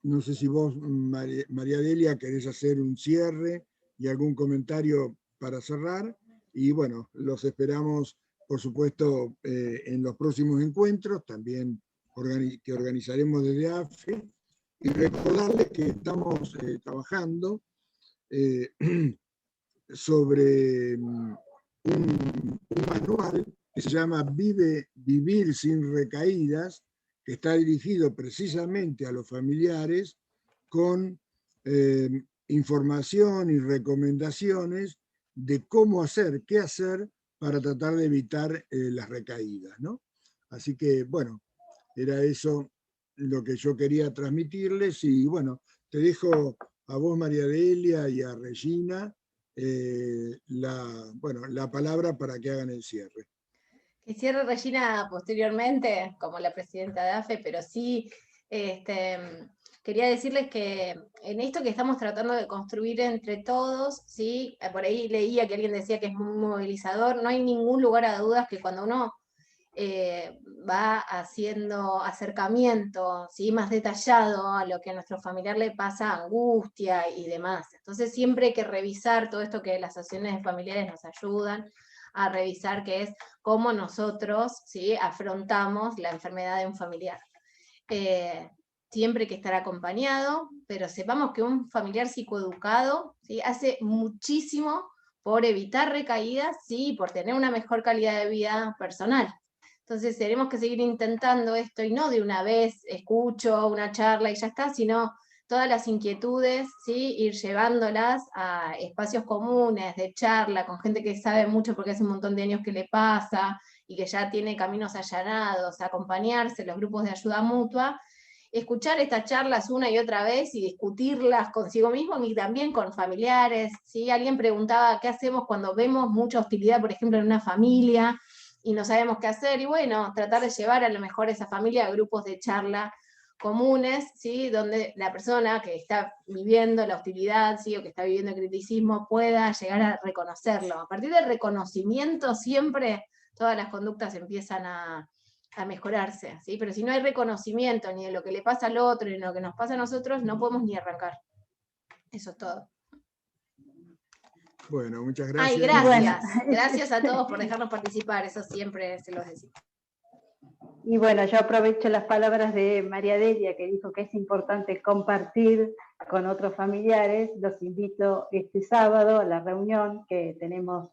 No sé si vos, María Delia, querés hacer un cierre y algún comentario para cerrar. Y bueno, los esperamos, por supuesto, en los próximos encuentros, también que organizaremos desde AFE. y recordarles que estamos trabajando sobre un manual que se llama Vivir sin recaídas, que está dirigido precisamente a los familiares con información y recomendaciones de cómo hacer, qué hacer para tratar de evitar las recaídas, ¿no? Así que, bueno, era eso lo que yo quería transmitirles y, bueno, te dejo a vos, María Delia, y a Regina la palabra para que hagan el cierre. Que cierre Regina posteriormente, como la presidenta de AFE, pero sí quería decirles que en esto que estamos tratando de construir entre todos, ¿sí? Por ahí leía que alguien decía que es muy movilizador, no hay ningún lugar a dudas que cuando uno va haciendo acercamiento, ¿sí? Más detallado a lo que a nuestro familiar le pasa, angustia y demás. Entonces siempre hay que revisar todo esto que las asociaciones de familiares nos ayudan a revisar, que es cómo nosotros, ¿sí? Afrontamos la enfermedad de un familiar. Siempre hay que estar acompañado, pero sepamos que un familiar psicoeducado, ¿sí? Hace muchísimo por evitar recaídas, sí, por tener una mejor calidad de vida personal. Entonces tenemos que seguir intentando esto, y no de una vez escucho una charla y ya está, sino todas las inquietudes, ¿sí? Ir llevándolas a espacios comunes de charla con gente que sabe mucho porque hace un montón de años que le pasa y que ya tiene caminos allanados, acompañarse, los grupos de ayuda mutua, escuchar estas charlas una y otra vez y discutirlas consigo mismo y también con familiares, ¿sí? Alguien preguntaba qué hacemos cuando vemos mucha hostilidad, por ejemplo, en una familia y no sabemos qué hacer, y bueno, tratar de llevar a lo mejor esa familia a grupos de charla comunes, ¿sí? Donde la persona que está viviendo la hostilidad, ¿sí? O que está viviendo el criticismo pueda llegar a reconocerlo. A partir del reconocimiento siempre todas las conductas empiezan a mejorarse, ¿sí? Pero si no hay reconocimiento ni de lo que le pasa al otro ni de lo que nos pasa a nosotros, no podemos ni arrancar. Eso es todo. Bueno, muchas Ay, gracias. gracias. Gracias a todos por dejarnos participar, eso siempre se los decimos. Y bueno, yo aprovecho las palabras de María Delia, que dijo que es importante compartir con otros familiares. Los invito este sábado a la reunión que tenemos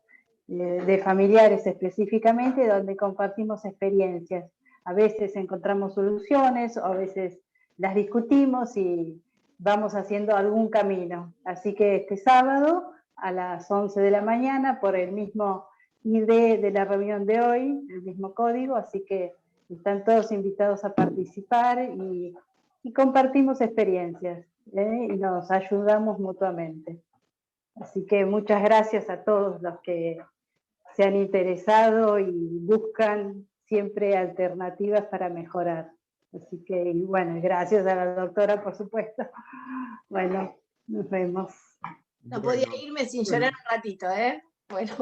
de familiares específicamente, donde compartimos experiencias. A veces encontramos soluciones, o a veces las discutimos y vamos haciendo algún camino. Así que este sábado a las 11 de la mañana, por el mismo ID de la reunión de hoy, el mismo código, así que están todos invitados a participar y compartimos experiencias, y nos ayudamos mutuamente. Así que muchas gracias a todos los que se han interesado y buscan siempre alternativas para mejorar. Así que, y bueno, gracias a la doctora, por supuesto. Bueno, nos vemos. No podía irme sin llorar un ratito, ¿eh? Bueno.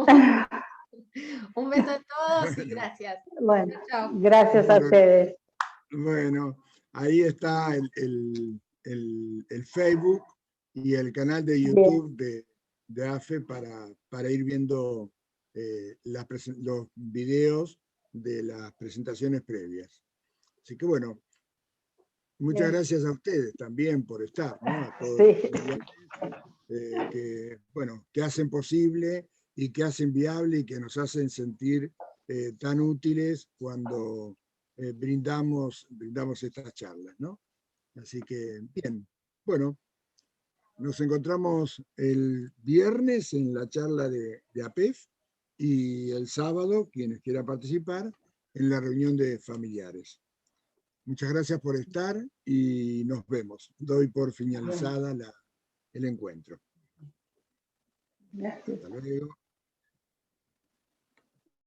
Un beso a todos y gracias. Bueno, chao. Gracias a ustedes. Bueno, ahí está el Facebook y el canal de YouTube de AFE para ir viendo los videos de las presentaciones previas. Así que bueno, muchas gracias a ustedes también por estar, ¿no? A todos que hacen posible y que hacen viable y que nos hacen sentir tan útiles cuando brindamos estas charlas, ¿no? Así que, bien, bueno, nos encontramos el viernes en la charla de APEF y el sábado, quienes quieran participar, en la reunión de familiares. Muchas gracias por estar y nos vemos. Doy por finalizada el encuentro. Gracias. Hasta luego.